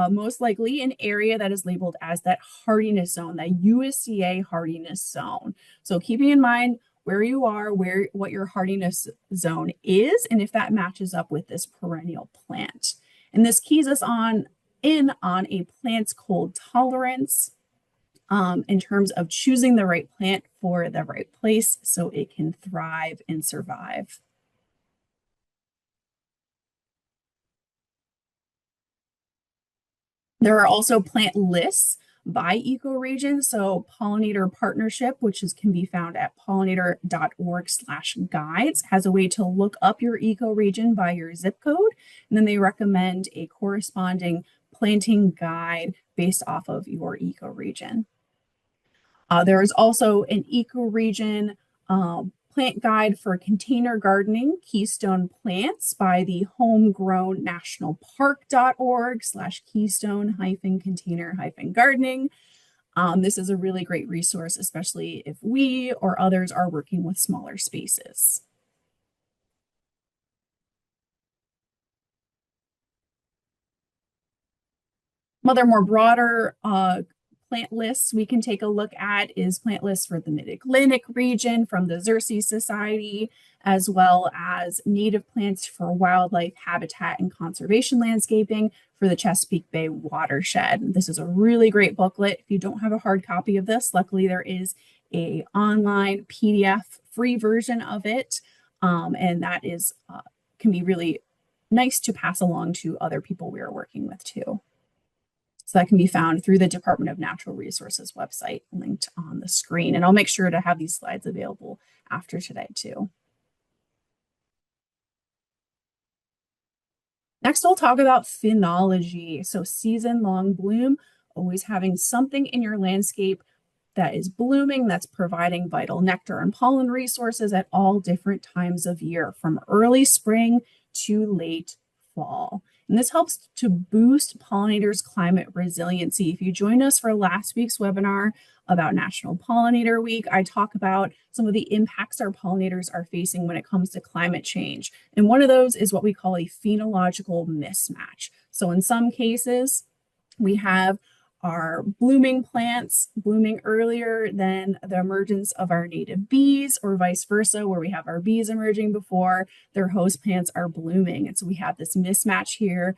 most likely an area that is labeled as that hardiness zone, that USDA hardiness zone. So keeping in mind where you are, what your hardiness zone is, and if that matches up with this perennial plant. And this keys us on a plant's cold tolerance in terms of choosing the right plant for the right place so it can thrive and survive. There are also plant lists by ecoregion. So Pollinator Partnership, can be found at pollinator.org/guides, has a way to look up your ecoregion by your zip code. And then they recommend a corresponding planting guide based off of your ecoregion. There is also an ecoregion Plant Guide for Container Gardening, Keystone Plants by the homegrownnationalpark.org/keystone-container-gardening. This is a really great resource, especially if we or others are working with smaller spaces. Some other more broader plant lists we can take a look at is plant lists for the Mid-Atlantic region from the Xerces Society, as well as native plants for wildlife habitat and conservation landscaping for the Chesapeake Bay watershed. This is a really great booklet. If you don't have a hard copy of this, luckily there is a online PDF free version of it, and that is can be really nice to pass along to other people we are working with too. So that can be found through the Department of Natural Resources website linked on the screen. And I'll make sure to have these slides available after today too. Next, we'll talk about phenology. So season-long bloom, always having something in your landscape that is blooming, that's providing vital nectar and pollen resources at all different times of year, from early spring to late fall. And this helps to boost pollinators' climate resiliency. If you joined us for last week's webinar about National Pollinator Week, I talk about some of the impacts our pollinators are facing when it comes to climate change. And one of those is what we call a phenological mismatch. So in some cases, we have our blooming plants blooming earlier than the emergence of our native bees, or vice versa, where we have our bees emerging before their host plants are blooming. And so we have this mismatch here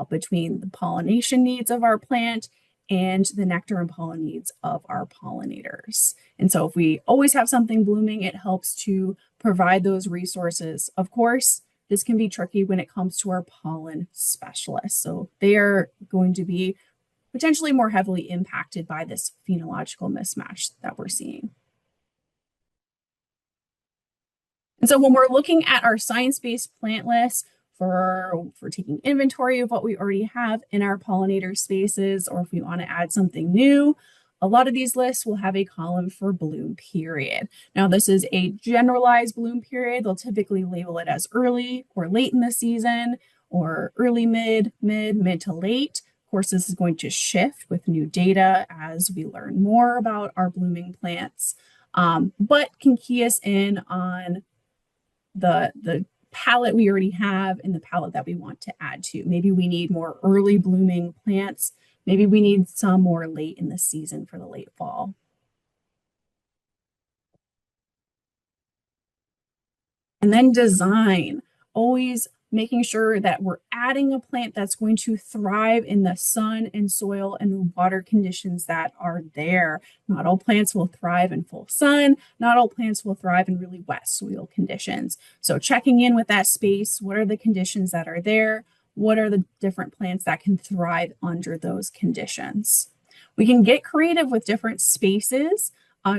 between the pollination needs of our plant and the nectar and pollen needs of our pollinators. And so if we always have something blooming, it helps to provide those resources. Of course, this can be tricky when it comes to our pollen specialists. So they are going to be potentially more heavily impacted by this phenological mismatch that we're seeing. And so when we're looking at our science-based plant list for taking inventory of what we already have in our pollinator spaces, or if we want to add something new, a lot of these lists will have a column for bloom period. Now, this is a generalized bloom period. They'll typically label it as early or late in the season, or early, mid to late. Of course, this is going to shift with new data as we learn more about our blooming plants, but can key us in on the palette we already have and the palette that we want to add to. Maybe we need more early blooming plants. Maybe we need some more late in the season for the late fall. And then design, always making sure that we're adding a plant that's going to thrive in the sun and soil and water conditions that are there. Not all plants will thrive in full sun. Not all plants will thrive in really wet soil conditions. So checking in with that space, what are the conditions that are there? What are the different plants that can thrive under those conditions? We can get creative with different spaces.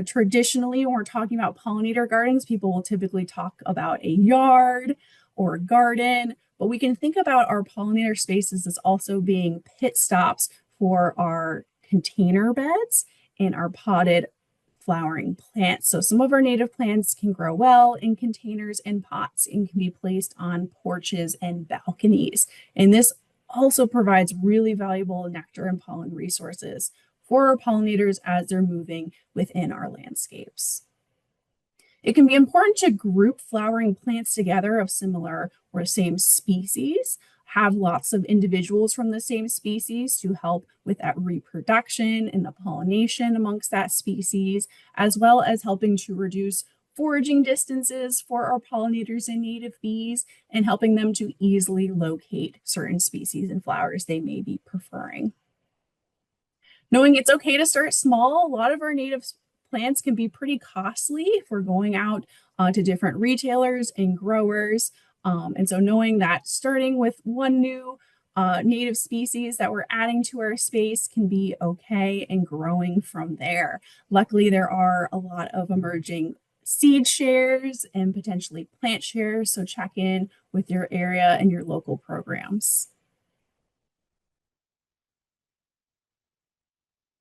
Traditionally, when we're talking about pollinator gardens, people will typically talk about a yard or a garden, but we can think about our pollinator spaces as also being pit stops for our container beds and our potted flowering plants. So some of our native plants can grow well in containers and pots and can be placed on porches and balconies. And this also provides really valuable nectar and pollen resources for our pollinators as they're moving within our landscapes. It can be important to group flowering plants together of similar or same species, have lots of individuals from the same species to help with that reproduction and the pollination amongst that species, as well as helping to reduce foraging distances for our pollinators and native bees, and helping them to easily locate certain species and flowers they may be preferring. Knowing it's okay to start small, a lot of our native plants can be pretty costly if we're going out to different retailers and growers. And so knowing that starting with one new native species that we're adding to our space can be okay, and growing from there. Luckily, there are a lot of emerging seed shares and potentially plant shares, so check in with your area and your local programs.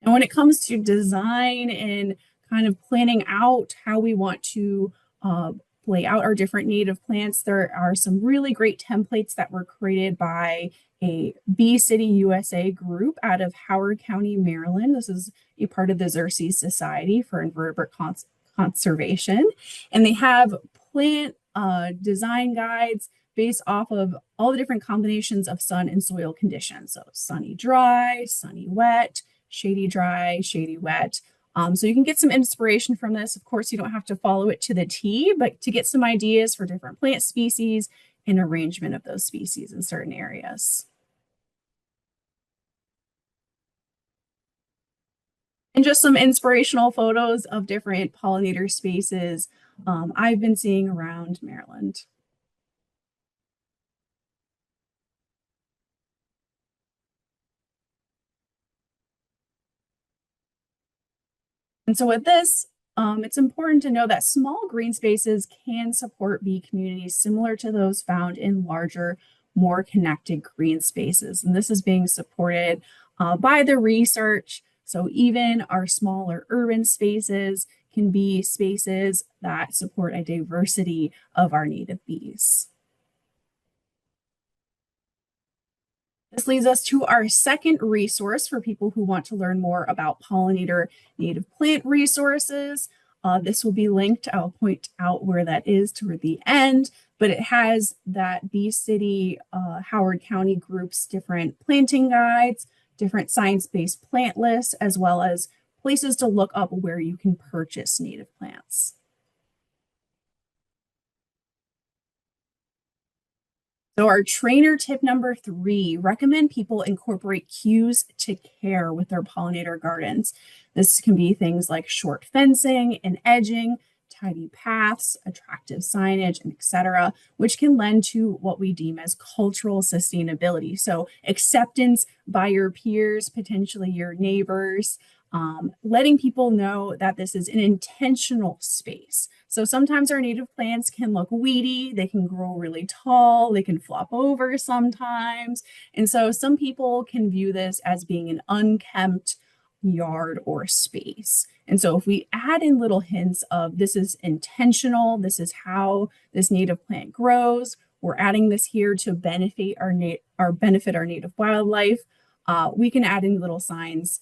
And when it comes to design and kind of planning out how we want to lay out our different native plants. There are some really great templates that were created by a Bee City USA group out of Howard County, Maryland. This is a part of the Xerces Society for Invertebrate Conservation. And they have plant design guides based off of all the different combinations of sun and soil conditions. So sunny dry, sunny wet, shady dry, shady wet. So you can get some inspiration from this. Of course, you don't have to follow it to the T, but to get some ideas for different plant species and arrangement of those species in certain areas. And just some inspirational photos of different pollinator spaces I've been seeing around Maryland. And so with this, it's important to know that small green spaces can support bee communities similar to those found in larger, more connected green spaces. And this is being supported by the research. So even our smaller urban spaces can be spaces that support a diversity of our native bees. This leads us to our second resource for people who want to learn more about pollinator native plant resources. This will be linked. I'll point out where that is toward the end, but it has that Bee City, Howard County group's different planting guides, different science-based plant lists, as well as places to look up where you can purchase native plants. So our trainer tip number 3, recommend people incorporate cues to care with their pollinator gardens. This can be things like short fencing and edging, tidy paths, attractive signage, and etc., which can lend to what we deem as cultural sustainability. So acceptance by your peers, potentially your neighbors, letting people know that this is an intentional space. So sometimes our native plants can look weedy, they can grow really tall, they can flop over sometimes. And so some people can view this as being an unkempt yard or space. And so if we add in little hints of this is intentional, this is how this native plant grows, we're adding this here to benefit our native wildlife, we can add in little signs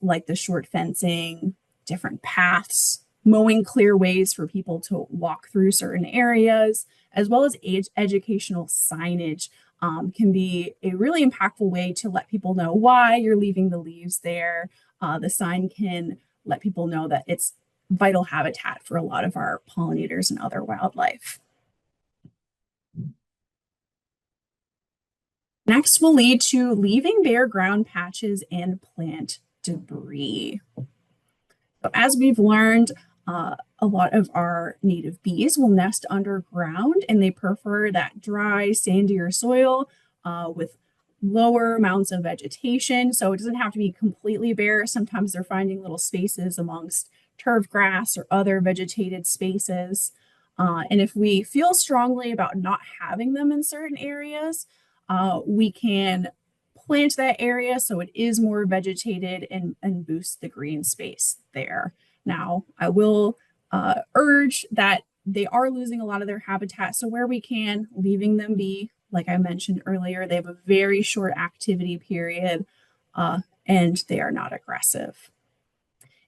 like the short fencing, different paths, mowing clear ways for people to walk through certain areas, as well as educational signage can be a really impactful way to let people know why you're leaving the leaves there. The sign can let people know that it's vital habitat for a lot of our pollinators and other wildlife. Next will lead to leaving bare ground patches and plant debris. So as we've learned, a lot of our native bees will nest underground and they prefer that dry, sandier soil with lower amounts of vegetation. So it doesn't have to be completely bare. Sometimes they're finding little spaces amongst turf grass or other vegetated spaces. And if we feel strongly about not having them in certain areas, we can plant that area so it is more vegetated and boost the green space there. Now, I will urge that they are losing a lot of their habitat, so where we can, leaving them be. Like I mentioned earlier, they have a very short activity period and they are not aggressive.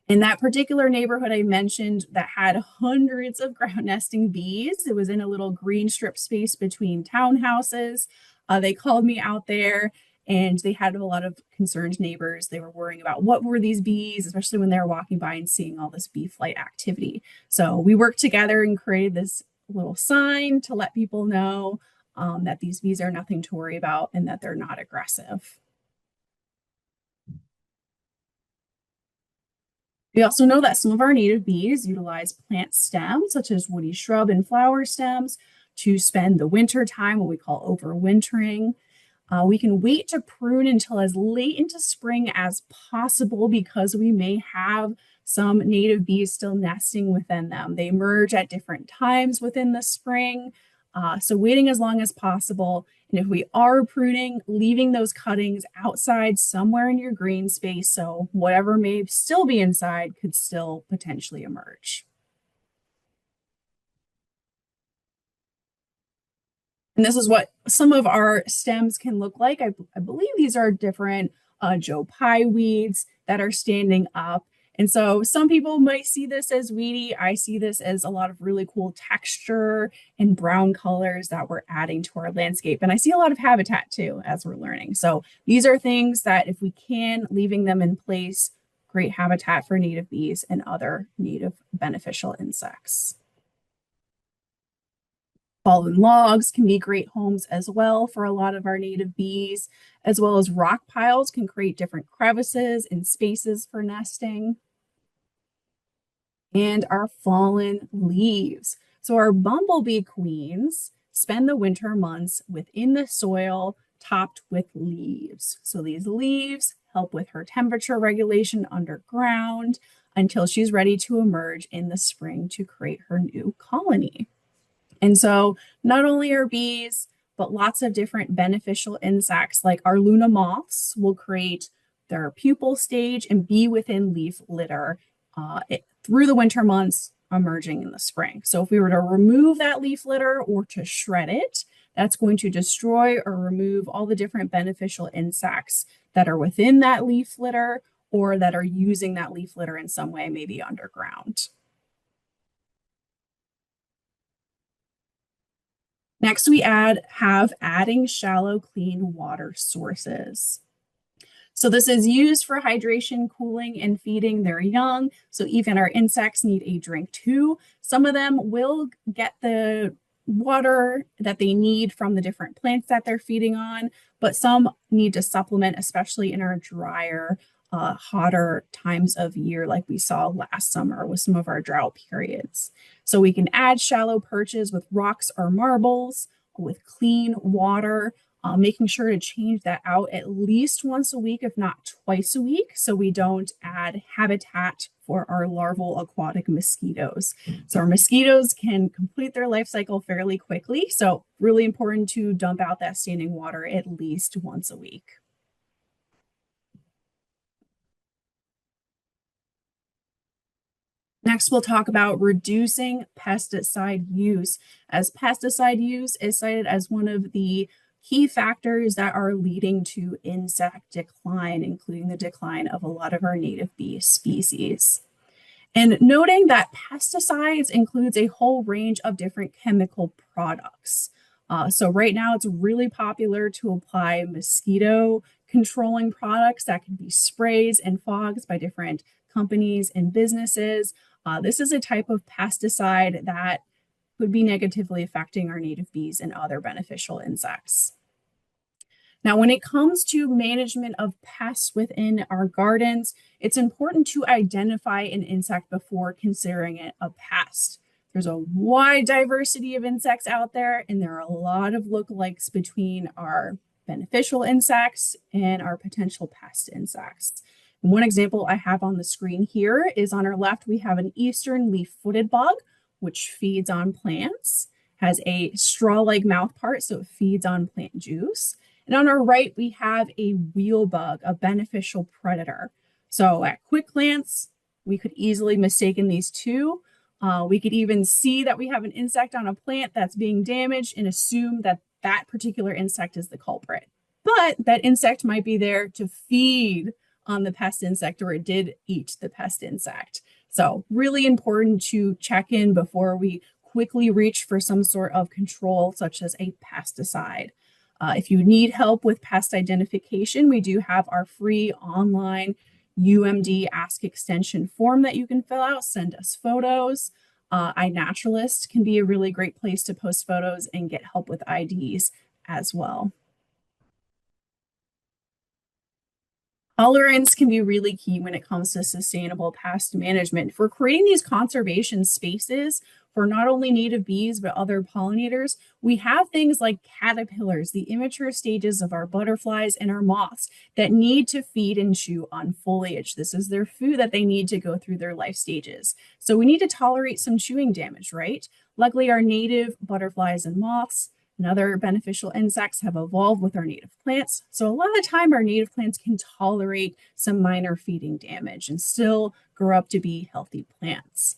In that particular neighborhood I mentioned that had hundreds of ground nesting bees, it was in a little green strip space between townhouses. They called me out there and they had a lot of concerned neighbors. They were worrying about what were these bees, especially when they were walking by and seeing all this bee flight activity. So we worked together and created this little sign to let people know that these bees are nothing to worry about and that they're not aggressive. We also know that some of our native bees utilize plant stems, such as woody shrub and flower stems, to spend the winter time, what we call overwintering. We can wait to prune until as late into spring as possible because we may have some native bees still nesting within them. They emerge at different times within the spring. So waiting as long as possible. And if we are pruning, leaving those cuttings outside somewhere in your green space, so whatever may still be inside could still potentially emerge. And this is what some of our stems can look like. I believe these are different Joe Pye weeds that are standing up. And so some people might see this as weedy. I see this as a lot of really cool texture and brown colors that we're adding to our landscape. And I see a lot of habitat too as we're learning. So these are things that if we can, leaving them in place, great habitat for native bees and other native beneficial insects. Fallen logs can be great homes as well for a lot of our native bees, as well as rock piles can create different crevices and spaces for nesting. And our fallen leaves. So our bumblebee queens spend the winter months within the soil topped with leaves. So these leaves help with her temperature regulation underground until she's ready to emerge in the spring to create her new colony. And so not only are bees, but lots of different beneficial insects like our Luna moths will create their pupal stage and be within leaf litter through the winter months, emerging in the spring. So if we were to remove that leaf litter or to shred it, that's going to destroy or remove all the different beneficial insects that are within that leaf litter or that are using that leaf litter in some way, maybe underground. Next, we have adding shallow, clean water sources. So this is used for hydration, cooling, and feeding their young. So even our insects need a drink too. Some of them will get the water that they need from the different plants that they're feeding on, but some need to supplement, especially in our drier, hotter times of year, like we saw last summer with some of our drought periods. So we can add shallow perches with rocks or marbles with clean water, making sure to change that out at least once a week, if not twice a week, so we don't add habitat for our larval aquatic mosquitoes. So our mosquitoes can complete their life cycle fairly quickly, so really important to dump out that standing water at least once a week. Next, we'll talk about reducing pesticide use, as pesticide use is cited as one of the key factors that are leading to insect decline, including the decline of a lot of our native bee species. And noting that pesticides includes a whole range of different chemical products. So right now it's really popular to apply mosquito controlling products that can be sprays and fogs by different companies and businesses. This is a type of pesticide that could be negatively affecting our native bees and other beneficial insects. Now, when it comes to management of pests within our gardens, it's important to identify an insect before considering it a pest. There's a wide diversity of insects out there, and there are a lot of lookalikes between our beneficial insects and our potential pest insects. And one example I have on the screen here is on our left, we have an eastern leaf-footed bug, which feeds on plants, has a straw-like mouth part, so it feeds on plant juice. And on our right, we have a wheel bug, a beneficial predator. So at quick glance, we could easily mistaken these two. We could even see that we have an insect on a plant that's being damaged and assume that that particular insect is the culprit. But that insect might be there to feed on the pest insect, or it did eat the pest insect. So really important to check in before we quickly reach for some sort of control, such as a pesticide. If you need help with pest identification, we do have our free online UMD Ask Extension form that you can fill out, send us photos. iNaturalist can be a really great place to post photos and get help with IDs as well. Tolerance can be really key when it comes to sustainable pest management. For creating these conservation spaces for not only native bees, but other pollinators, we have things like caterpillars, the immature stages of our butterflies and our moths that need to feed and chew on foliage. This is their food that they need to go through their life stages. So we need to tolerate some chewing damage, right? Luckily, our native butterflies and moths and other beneficial insects have evolved with our native plants. So a lot of the time our native plants can tolerate some minor feeding damage and still grow up to be healthy plants.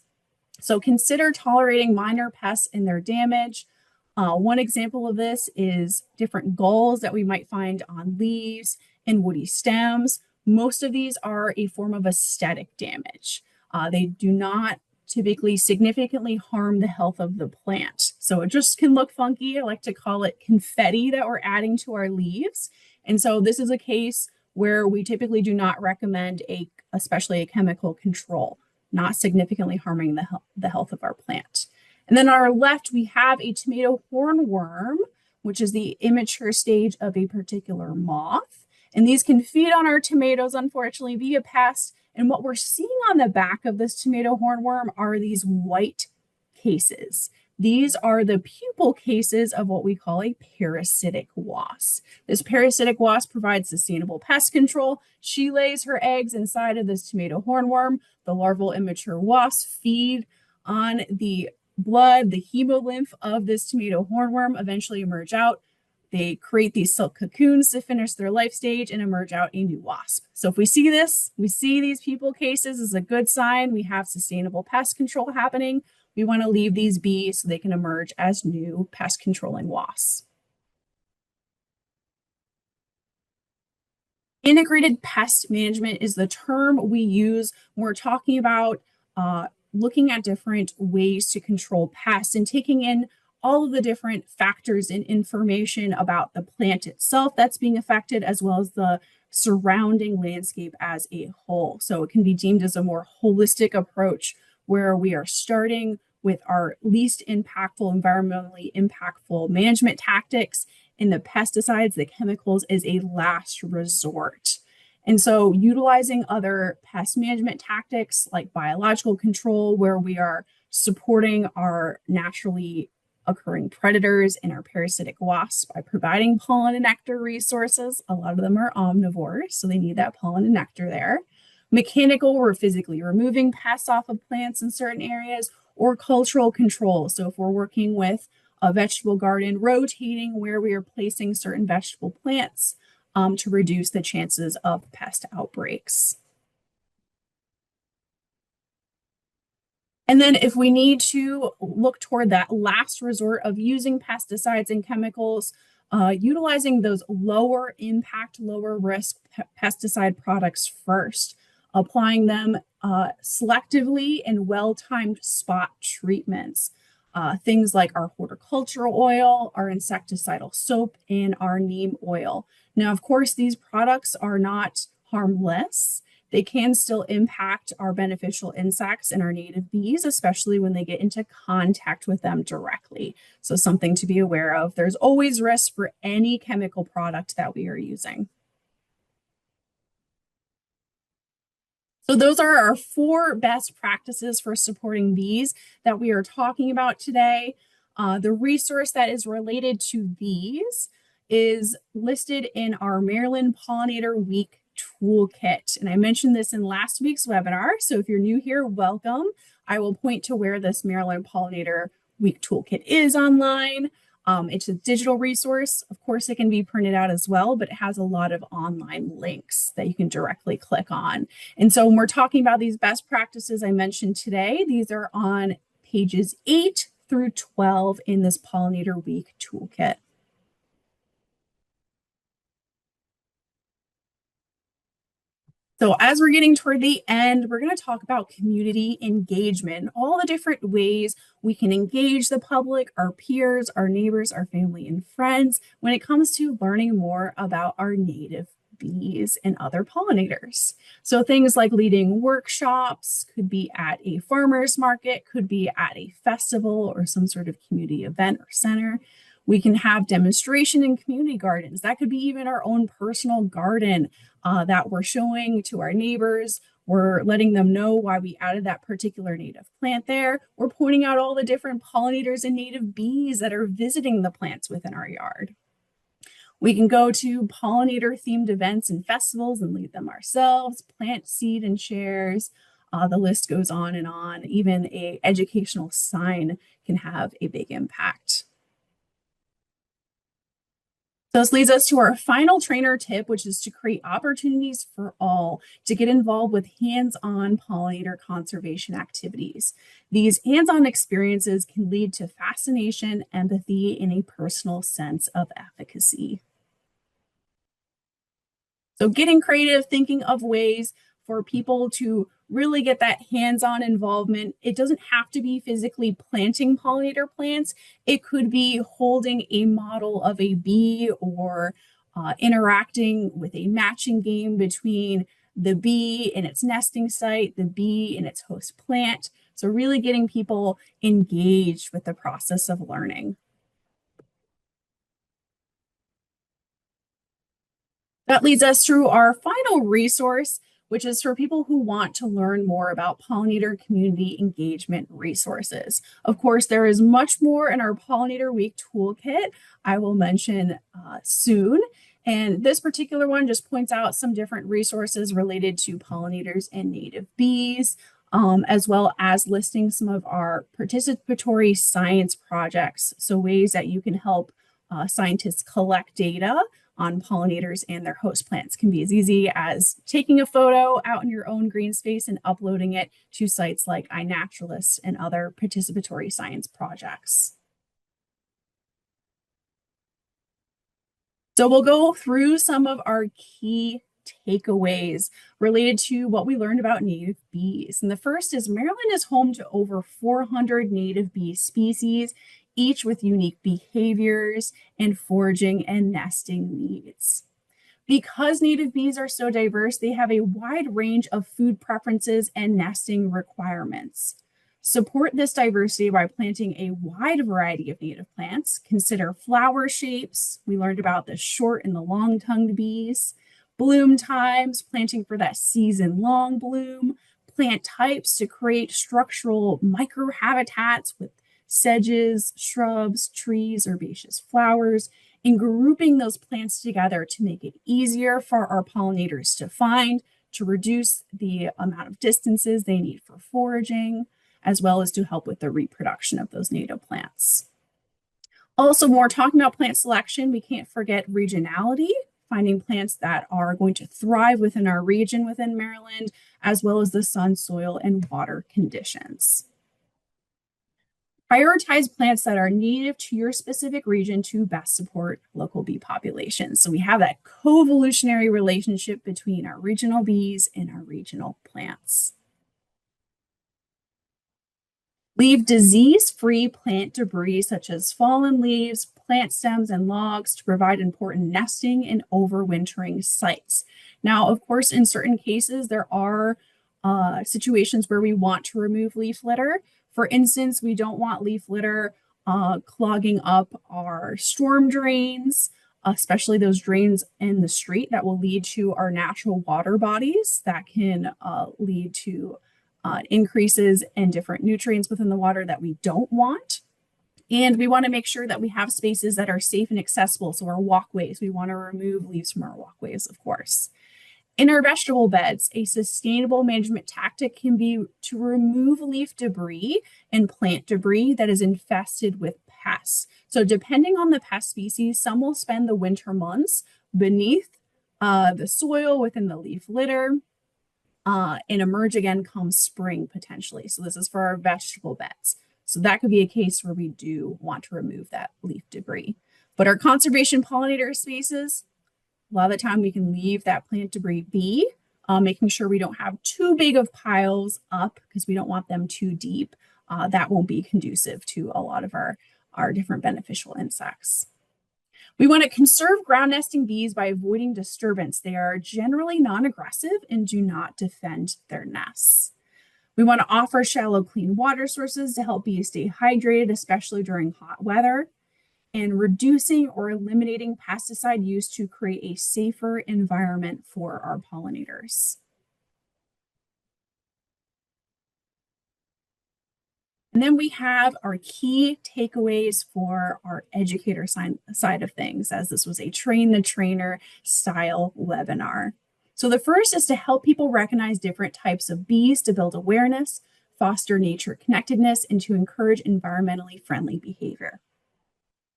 So consider tolerating minor pests and their damage. One example of this is different gulls that we might find on leaves and woody stems. Most of these are a form of aesthetic damage. They do not typically significantly harm the health of the plant. So it just can look funky. I like to call it confetti that we're adding to our leaves. And so this is a case where we typically do not recommend especially a chemical control, not significantly harming the health of our plant. And then on our left, we have a tomato hornworm, which is the immature stage of a particular moth. And these can feed on our tomatoes, unfortunately, via pests. And what we're seeing on the back of this tomato hornworm are these white cases. These are the pupal cases of what we call a parasitic wasp. This parasitic wasp provides sustainable pest control. She lays her eggs inside of this tomato hornworm. The larval immature wasps feed on the blood, the hemolymph of this tomato hornworm, eventually emerge out. They create these silk cocoons to finish their life stage and emerge out a new wasp. So if we see this, we see these pupal cases is a good sign we have sustainable pest control happening. We want to leave these be so they can emerge as new pest controlling wasps. Integrated pest management is the term we use when we're talking about looking at different ways to control pests and taking in all of the different factors and information about the plant itself that's being affected, as well as the surrounding landscape as a whole. So it can be deemed as a more holistic approach where we are starting with our least impactful, environmentally impactful management tactics, and the pesticides, the chemicals, is a last resort. And so utilizing other pest management tactics like biological control, where we are supporting our naturally occurring predators and our parasitic wasps by providing pollen and nectar resources. A lot of them are omnivores, so they need that pollen and nectar there. Mechanical, we're physically removing pests off of plants in certain areas, or cultural control. So if we're working with a vegetable garden, rotating where we are placing certain vegetable plants to reduce the chances of pest outbreaks. And then if we need to look toward that last resort of using pesticides and chemicals, utilizing those lower impact, lower risk pesticide products first, applying them selectively in well-timed spot treatments. Things like our horticultural oil, our insecticidal soap, and our neem oil. Now, of course, these products are not harmless. They can still impact our beneficial insects and our native bees, especially when they get into contact with them directly. So something to be aware of. There's always risk for any chemical product that we are using. So those are our 4 best practices for supporting bees that we are talking about today. The resource that is related to these is listed in our Maryland Pollinator Week Toolkit. And I mentioned this in last week's webinar. So if you're new here, welcome. I will point to where this Maryland Pollinator Week Toolkit is online. It's a digital resource. Of course, it can be printed out as well, but it has a lot of online links that you can directly click on. And so when we're talking about these best practices I mentioned today, these are on pages 8 through 12 in this Pollinator Week Toolkit. So as we're getting toward the end, we're going to talk about community engagement, all the different ways we can engage the public, our peers, our neighbors, our family, and friends when it comes to learning more about our native bees and other pollinators. So things like leading workshops, could be at a farmer's market, could be at a festival or some sort of community event or center. We can have demonstration in community gardens. That could be even our own personal garden that we're showing to our neighbors. We're letting them know why we added that particular native plant there. We're pointing out all the different pollinators and native bees that are visiting the plants within our yard. We can go to pollinator themed events and festivals and lead them ourselves, plant seed and shares. The list goes on and on. Even an educational sign can have a big impact. So this leads us to our final trainer tip, which is to create opportunities for all to get involved with hands-on pollinator conservation activities. These hands-on experiences can lead to fascination, empathy, and a personal sense of efficacy. So getting creative, thinking of ways for people to really get that hands-on involvement. It doesn't have to be physically planting pollinator plants. It could be holding a model of a bee or interacting with a matching game between the bee and its nesting site, the bee and its host plant. So really getting people engaged with the process of learning. That leads us to our final resource, which is for people who want to learn more about pollinator community engagement resources. Of course, there is much more in our Pollinator Week toolkit I will mention soon. And this particular one just points out some different resources related to pollinators and native bees, as well as listing some of our participatory science projects. So ways that you can help scientists collect data on pollinators and their host plants can be as easy as taking a photo out in your own green space and uploading it to sites like iNaturalist and other participatory science projects. So we'll go through some of our key takeaways related to what we learned about native bees. And the first is Maryland is home to over 400 native bee species, each with unique behaviors and foraging and nesting needs. Because native bees are so diverse, they have a wide range of food preferences and nesting requirements. Support this diversity by planting a wide variety of native plants. Consider flower shapes. We learned about the short and the long-tongued bees. Bloom times, planting for that season-long bloom. Plant types to create structural microhabitats with sedges, shrubs, trees, herbaceous flowers, and grouping those plants together to make it easier for our pollinators to find, to reduce the amount of distances they need for foraging, as well as to help with the reproduction of those native plants. Also, when we're talking about plant selection, we can't forget regionality, finding plants that are going to thrive within our region within Maryland, as well as the sun, soil, and water conditions. Prioritize plants that are native to your specific region to best support local bee populations. So we have that co-evolutionary relationship between our regional bees and our regional plants. Leave disease-free plant debris such as fallen leaves, plant stems, and logs to provide important nesting and overwintering sites. Now, of course, in certain cases, there are situations where we want to remove leaf litter. For instance, we don't want leaf litter clogging up our storm drains, especially those drains in the street that will lead to our natural water bodies that can lead to increases in different nutrients within the water that we don't want. And we want to make sure that we have spaces that are safe and accessible. So our walkways, we want to remove leaves from our walkways, of course. In our vegetable beds, a sustainable management tactic can be to remove leaf debris and plant debris that is infested with pests. So depending on the pest species, some will spend the winter months beneath the soil within the leaf litter and emerge again come spring potentially. So this is for our vegetable beds. So that could be a case where we do want to remove that leaf debris. But our conservation pollinator spaces, a lot of the time we can leave that plant debris be, making sure we don't have too big of piles up because we don't want them too deep. That won't be conducive to a lot of our different beneficial insects. We want to conserve ground nesting bees by avoiding disturbance. They are generally non-aggressive and do not defend their nests. We want to offer shallow, clean water sources to help bees stay hydrated, especially during hot weather, and reducing or eliminating pesticide use to create a safer environment for our pollinators. And then we have our key takeaways for our educator side of things, as this was a train the trainer style webinar. So the first is to help people recognize different types of bees to build awareness, foster nature connectedness, and to encourage environmentally friendly behavior.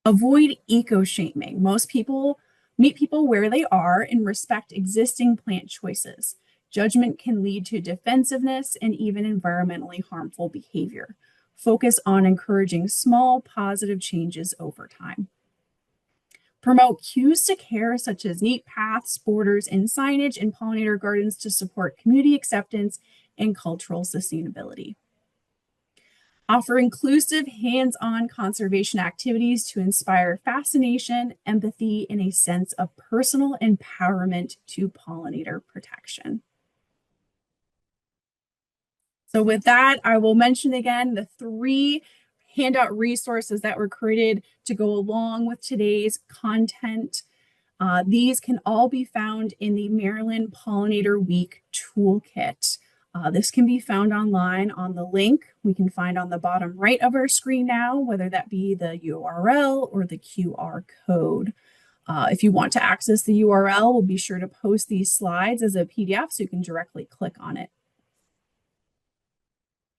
Avoid eco-shaming. Most people Meet people where they are and respect existing plant choices. Judgment can lead to defensiveness and even environmentally harmful behavior. Focus on encouraging small positive changes over time. Promote cues to care, such as neat paths, borders, and signage in pollinator gardens to support community acceptance and cultural sustainability. Offer inclusive, hands-on conservation activities to inspire fascination, empathy, and a sense of personal empowerment to pollinator protection. So with that, I will mention again the 3 handout resources that were created to go along with today's content. These can all be found in the Maryland Pollinator Week Toolkit. This can be found online on the link we can find on the bottom right of our screen now, whether that be the URL or the QR code. If you want to access the URL, we'll be sure to post these slides as a PDF so you can directly click on it.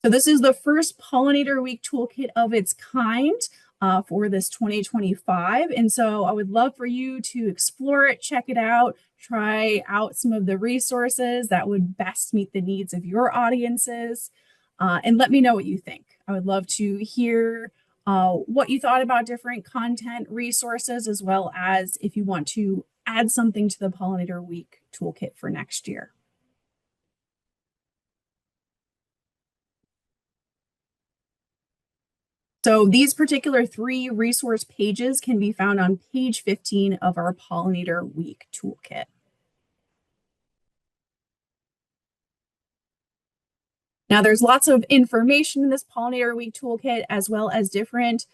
So this is the first Pollinator Week Toolkit of its kind for this 2025. And so I would love for you to explore it, check it out, try out some of the resources that would best meet the needs of your audiences, and let me know what you think. I would love to hear what you thought about different content resources, as well as if you want to add something to the Pollinator Week Toolkit for next year. So these particular 3 resource pages can be found on page 15 of our Pollinator Week Toolkit. Now there's lots of information in this Pollinator Week Toolkit, as well as different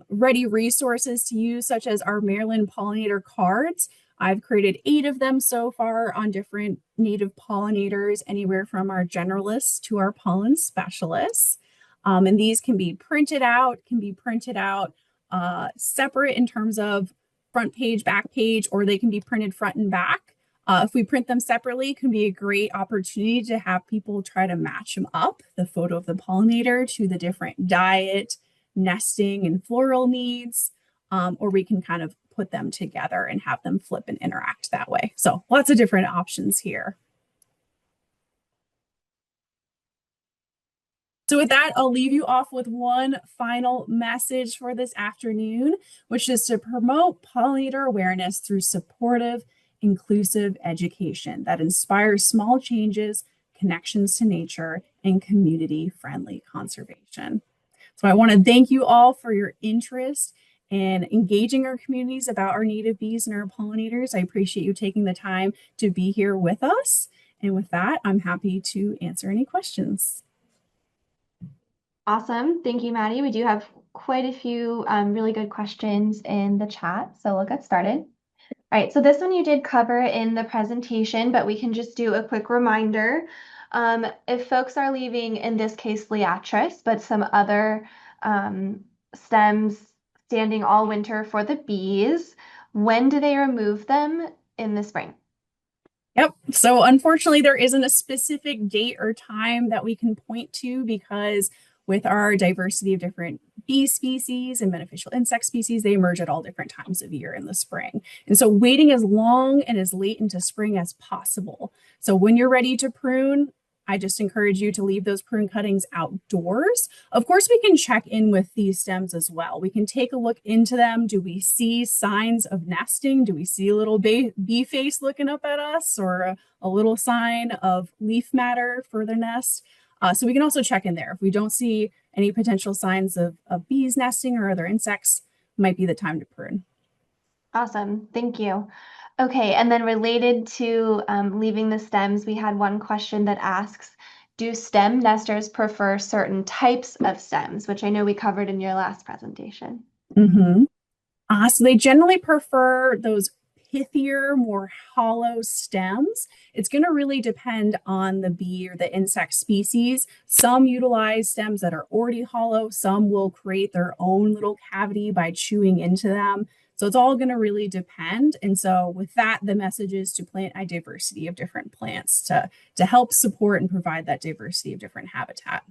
ready resources to use, such as our Maryland pollinator cards. I've created 8 of them so far on different native pollinators, anywhere from our generalists to our pollen specialists. And these can be printed out, separate in terms of front page, back page, or they can be printed front and back. If we print them separately, it can be a great opportunity to have people try to match them up, the photo of the pollinator to the different diet, nesting, and floral needs, or we can kind of put them together and have them flip and interact that way. So lots of different options here. So with that, I'll leave you off with one final message for this afternoon, which is to promote pollinator awareness through supportive, inclusive education that inspires small changes, connections to nature, and community-friendly conservation. So I want to thank you all for your interest in engaging our communities about our native bees and our pollinators. I appreciate you taking the time to be here with us. And with that, I'm happy to answer any questions. Awesome. Thank you, Maddie. We do have quite a few really good questions in the chat, so we'll get started. All right, so this one you did cover in the presentation, but we can just do a quick reminder. If folks are leaving, in this case, Liatris, but some other stems standing all winter for the bees, when do they remove them in the spring? Yep. So unfortunately, there isn't a specific date or time that we can point to, because with our diversity of different bee species and beneficial insect species, they emerge at all different times of year in the spring. And so waiting as long and as late into spring as possible. So when you're ready to prune, I just encourage you to leave those prune cuttings outdoors. Of course, we can check in with these stems as well. We can take a look into them. Do we see signs of nesting? Do we see a little bee face looking up at us, or a little sign of leaf matter for their nest? So we can also check in there. If we don't see any potential signs of bees nesting or other insects, might be the time to prune. Awesome. Thank you. Okay, and then related to leaving the stems, we had one question that asks, do stem nesters prefer certain types of stems, which I know we covered in your last presentation? So they generally prefer those pithier, more hollow stems. It's going to really depend on the bee or the insect species. Some utilize stems that are already hollow. Some will create their own little cavity by chewing into them. So it's all going to really depend. And so with that, the message is to plant a diversity of different plants to help support and provide that diversity of different habitat.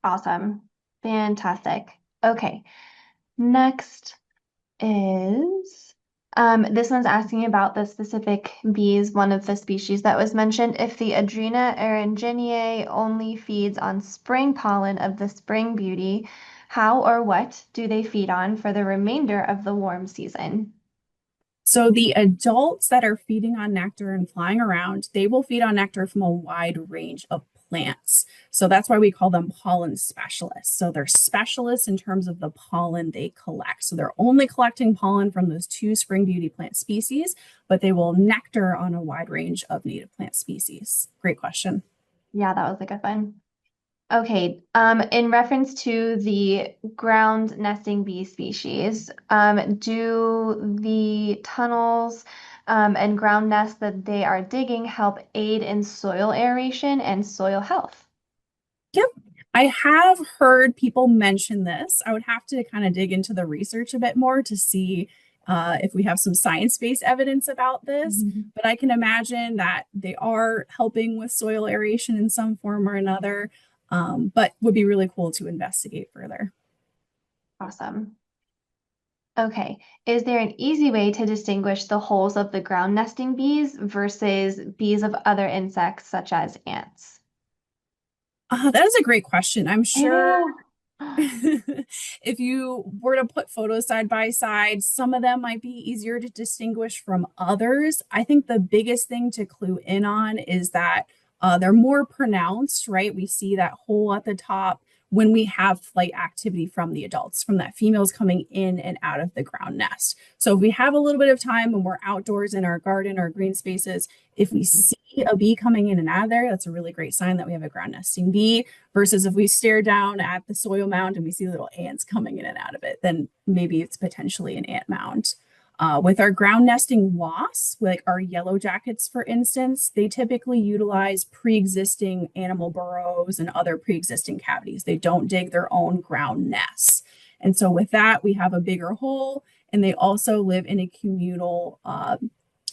Awesome. Fantastic. Okay. Next is This one's asking about the specific bees, one of the species that was mentioned. If the Adrena eryngineae only feeds on spring pollen of the spring beauty, how or what do they feed on for the remainder of the warm season? So the adults that are feeding on nectar and flying around, they will feed on nectar from a wide range of plants. So that's why we call them pollen specialists. So they're specialists in terms of the pollen they collect. So they're only collecting pollen from those two spring beauty plant species, but they will nectar on a wide range of native plant species. Great question. Yeah, that was a good one. Okay, in reference to the ground nesting bee species, do the tunnels and ground nests that they are digging help aid in soil aeration and soil health? Yep. I have heard people mention this. I would have to kind of dig into the research a bit more to see if we have some science-based evidence about this. Mhm. But I can imagine that they are helping with soil aeration in some form or another, but would be really cool to investigate further. Awesome. Okay, is there an easy way to distinguish the holes of the ground nesting bees versus bees of other insects such as ants? That is a great question. I'm I sure know. if you were to put photos side by side, some of them might be easier to distinguish from others. I think the biggest thing to clue in on is that they're more pronounced, right? We see that hole at the top when we have flight activity from the adults, from that females coming in and out of the ground nest. So if we have a little bit of time when we're outdoors in our garden or green spaces, if we see a bee coming in and out of there, that's a really great sign that we have a ground nesting bee. Versus if we stare down at the soil mound and we see little ants coming in and out of it, then maybe it's potentially an ant mound. With our ground nesting wasps, like our yellow jackets, for instance, they typically utilize pre-existing animal burrows and other pre-existing cavities. They don't dig their own ground nests. And so with that, we have a bigger hole, and they also live in a communal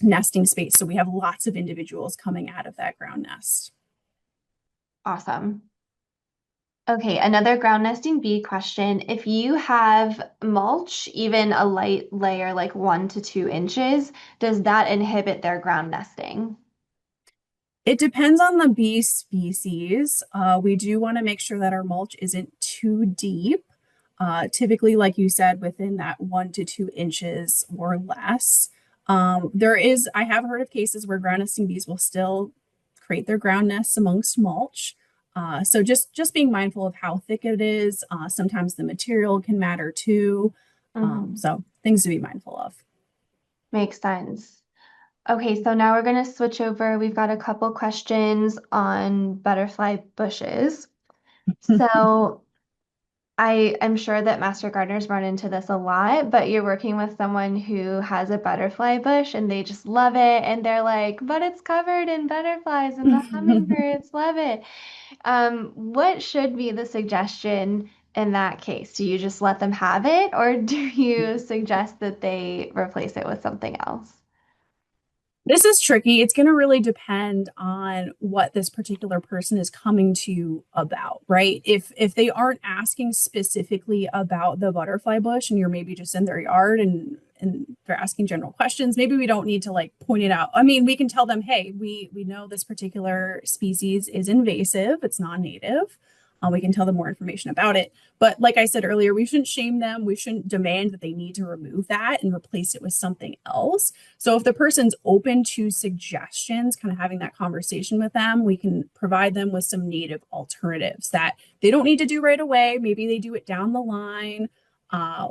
nesting space. So we have lots of individuals coming out of that ground nest. Awesome. Okay, another ground nesting bee question. If you have mulch, even a light layer like 1 to 2 inches, does that inhibit their ground nesting? It depends on the bee species. We do want to make sure that our mulch isn't too deep. Typically, like you said, within that 1 to 2 inches or less. I have heard of cases where ground nesting bees will still create their ground nests amongst mulch. So just being mindful of how thick it is. Sometimes the material can matter too. Mhm. So things to be mindful of. Makes sense. Okay, so now we're going to switch over. We've got a couple questions on butterfly bushes. So I am sure that master gardeners run into this a lot, but you're working with someone who has a butterfly bush and they just love it. And they're like, but it's covered in butterflies and the hummingbirds love it. What should be the suggestion in that case? Do you just let them have it, or do you suggest that they replace it with something else? This is tricky. It's going to really depend on what this particular person is coming to you about, right? If they aren't asking specifically about the butterfly bush and you're maybe just in their yard and they're asking general questions, maybe we don't need to like point it out. I mean, we can tell them, "Hey, we know this particular species is invasive. It's non-native." We can tell them more information about it. But like I said earlier, we shouldn't shame them. We shouldn't demand that they need to remove that and replace it with something else. So if the person's open to suggestions, kind of having that conversation with them, we can provide them with some native alternatives that they don't need to do right away. Maybe they do it down the line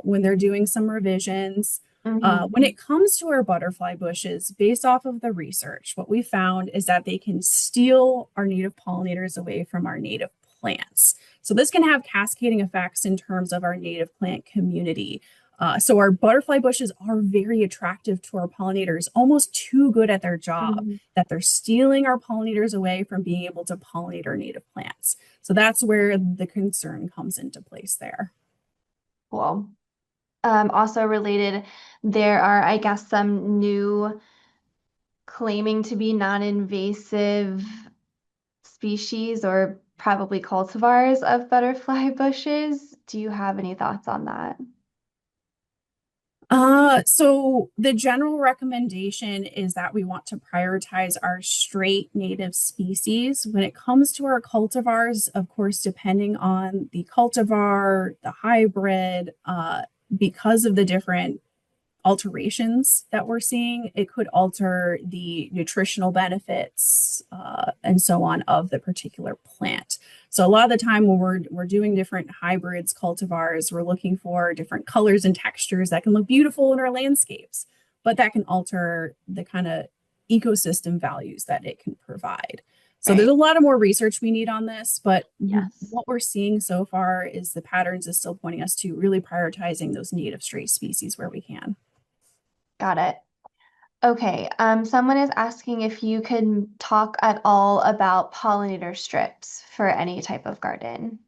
when they're doing some revisions. When Mhm. it comes to our butterfly bushes, based off of the research, what we found is that they can steal our native pollinators away from our native plants. So this can have cascading effects in terms of our native plant community. So our butterfly bushes are very attractive to our pollinators, almost too good at their job Mhm. that they're stealing our pollinators away from being able to pollinate our native plants. So that's where the concern comes into place there. Cool. Also related, there are, I guess, some new claiming to be non-invasive species or probably cultivars of butterfly bushes. Do you have any thoughts on that? So the general recommendation is that we want to prioritize our straight native species. When it comes to our cultivars, of course, depending on the cultivar, the hybrid, because of the different alterations that we're seeing, it could alter the nutritional benefits and so on of the particular plant. So a lot of the time when we're doing different hybrids, cultivars, we're looking for different colors and textures that can look beautiful in our landscapes, but that can alter the kind of ecosystem values that it can provide. So there's a Right. lot of more research we need on this, but Yes. what we're seeing so far is the patterns is still pointing us to really prioritizing those native straight species where we can. Got it. Okay. Someone is asking if you could talk at all about pollinator strips for any type of garden.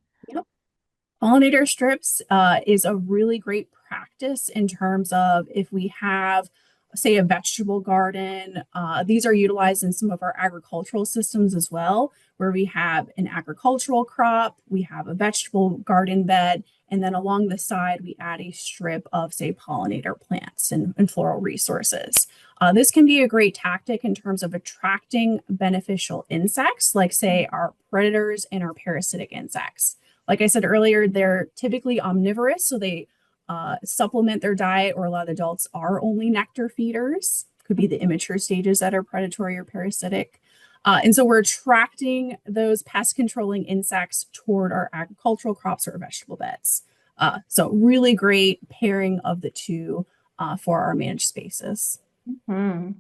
Pollinator strips is a really great practice in terms of if we have, say, a vegetable garden. These are utilized in some of our agricultural systems as well, where we have an agricultural crop, we have a vegetable garden bed, and then along the side, we add a strip of, say, pollinator plants and floral resources. This can be a great tactic in terms of attracting beneficial insects, like, say, our predators and our parasitic insects. Like I said earlier, they're typically omnivorous, so they supplement their diet, or a lot of adults are only nectar feeders. Could be the immature stages that are predatory or parasitic. And so we're attracting those pest controlling insects toward our agricultural crops or vegetable beds. So really great pairing of the two for our managed spaces. Hmm.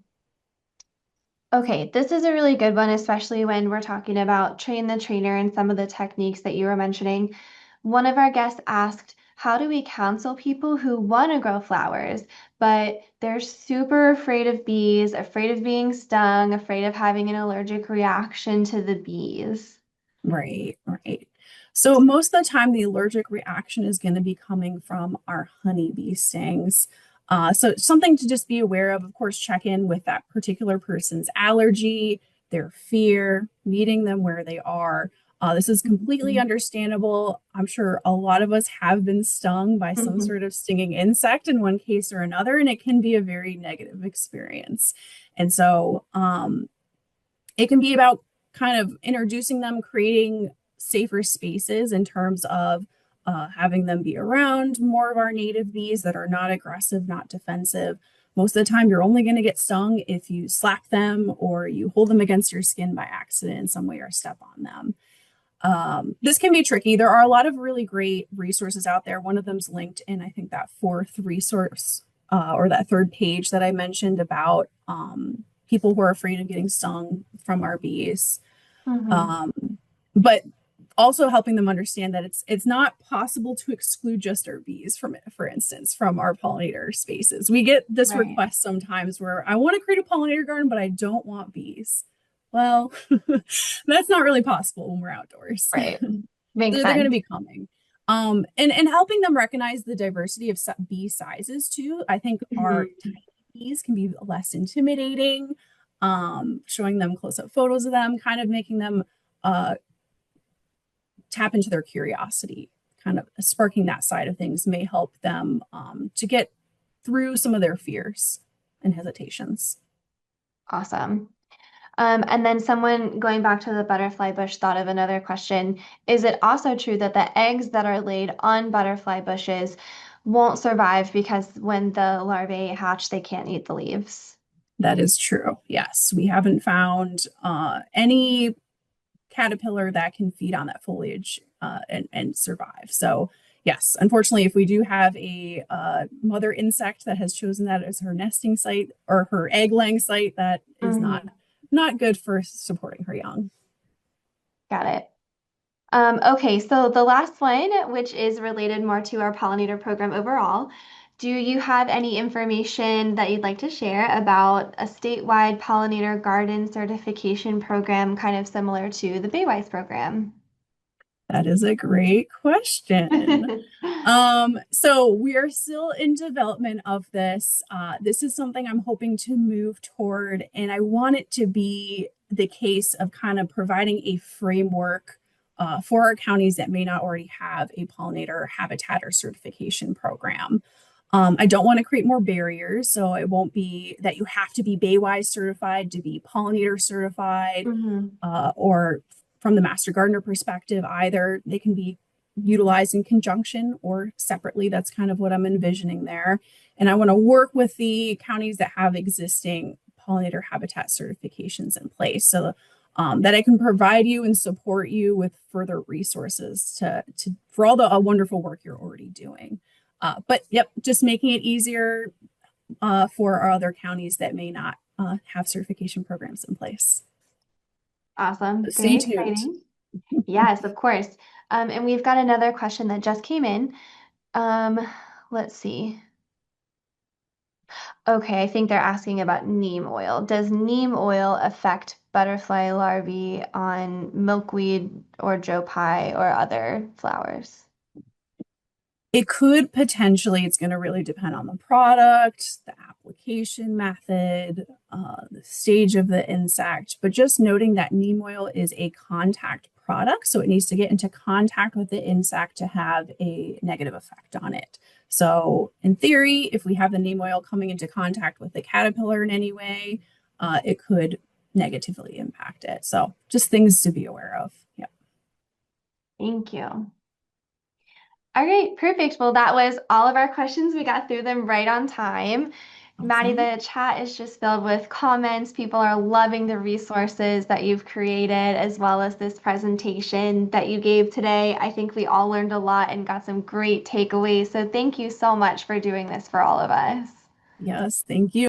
Okay, this is a really good one, especially when we're talking about train the trainer and some of the techniques that you were mentioning. One of our guests asked, how do we counsel people who want to grow flowers, but they're super afraid of bees, afraid of being stung, afraid of having an allergic reaction to the bees? Right, right. So most of the time, the allergic reaction is going to be coming from our honeybee stings. So it's something to just be aware of. Of course, check in with that particular person's allergy, their fear, meeting them where they are. This is completely Mhm. understandable. I'm sure a lot of us have been stung by some Mhm. sort of stinging insect in one case or another, and it can be a very negative experience. And so, it can be about kind of introducing them, creating safer spaces in terms of having them be around more of our native bees that are not aggressive, not defensive. Most of the time, you're only going to get stung if you slap them or you hold them against your skin by accident in some way or step on them. This can be tricky. There are a lot of really great resources out there. One of them's linked in, I think, that fourth resource or that third page that I mentioned about people who are afraid of getting stung from our bees. Mhm. Um, but also helping them understand that it's not possible to exclude just our bees from it, for instance, from our pollinator spaces. We get this Right. request sometimes where I want to create a pollinator garden, but I don't want bees. Well, that's not really possible when we're outdoors. Right. Makes They're going to sense. be coming. And helping them recognize the diversity of bee sizes too. I think our Mhm. tiny bees can be less intimidating. Showing them close-up photos of them, kind of making them uh, tap into their curiosity, kind of sparking that side of things may help them to get through some of their fears and hesitations. Awesome. And then someone going back to the butterfly bush thought of another question. Is it also true that the eggs that are laid on butterfly bushes won't survive because when the larvae hatch, they can't eat the leaves? That is true. Yes, we haven't found any caterpillar that can feed on that foliage and survive. So, yes, unfortunately, if we do have a mother insect that has chosen that as her nesting site or her egg laying site, that is Mhm. not good for supporting her young. Got it. Okay, so the last one, which is related more to our pollinator program overall, do you have any information that you'd like to share about a statewide pollinator garden certification program, kind of similar to the Baywise program? That is a great question. So we are still in development of this. This is something I'm hoping to move toward, and I want it to be the case of kind of providing a framework for our counties that may not already have a pollinator habitat or certification program. I don't want to create more barriers, so it won't be that you have to be Baywise certified to be pollinator certified, Hmm. or from the master gardener perspective, either they can be utilized in conjunction or separately. That's kind of what I'm envisioning there. And I want to work with the counties that have existing pollinator habitat certifications in place so that I can provide you and support you with further resources to for all the wonderful work you're already doing. But yep, just making it easier for our other counties that may not have certification programs in place. Awesome. But stay Very tuned. exciting. Yes, of course. And we've got another question that just came in. Um, let's see. Okay, I think they're asking about neem oil. Does neem oil affect butterfly larvae on milkweed or joe pye or other flowers? It could potentially, it's going to really depend on the product, the application method, the stage of the insect, but just noting that neem oil is a contact product. So it needs to get into contact with the insect to have a negative effect on it. So, in theory, if we have the neem oil coming into contact with the caterpillar in any way, it could negatively impact it. So, just things to be aware of. Yeah. Thank you. All right, perfect. Well, that was all of our questions. We got through them right on time. Maddie, Awesome. the chat is just filled with comments. People are loving the resources that you've created, as well as this presentation that you gave today. I think we all learned a lot and got some great takeaways. So thank you so much for doing this for all of us. Yes. Thank you.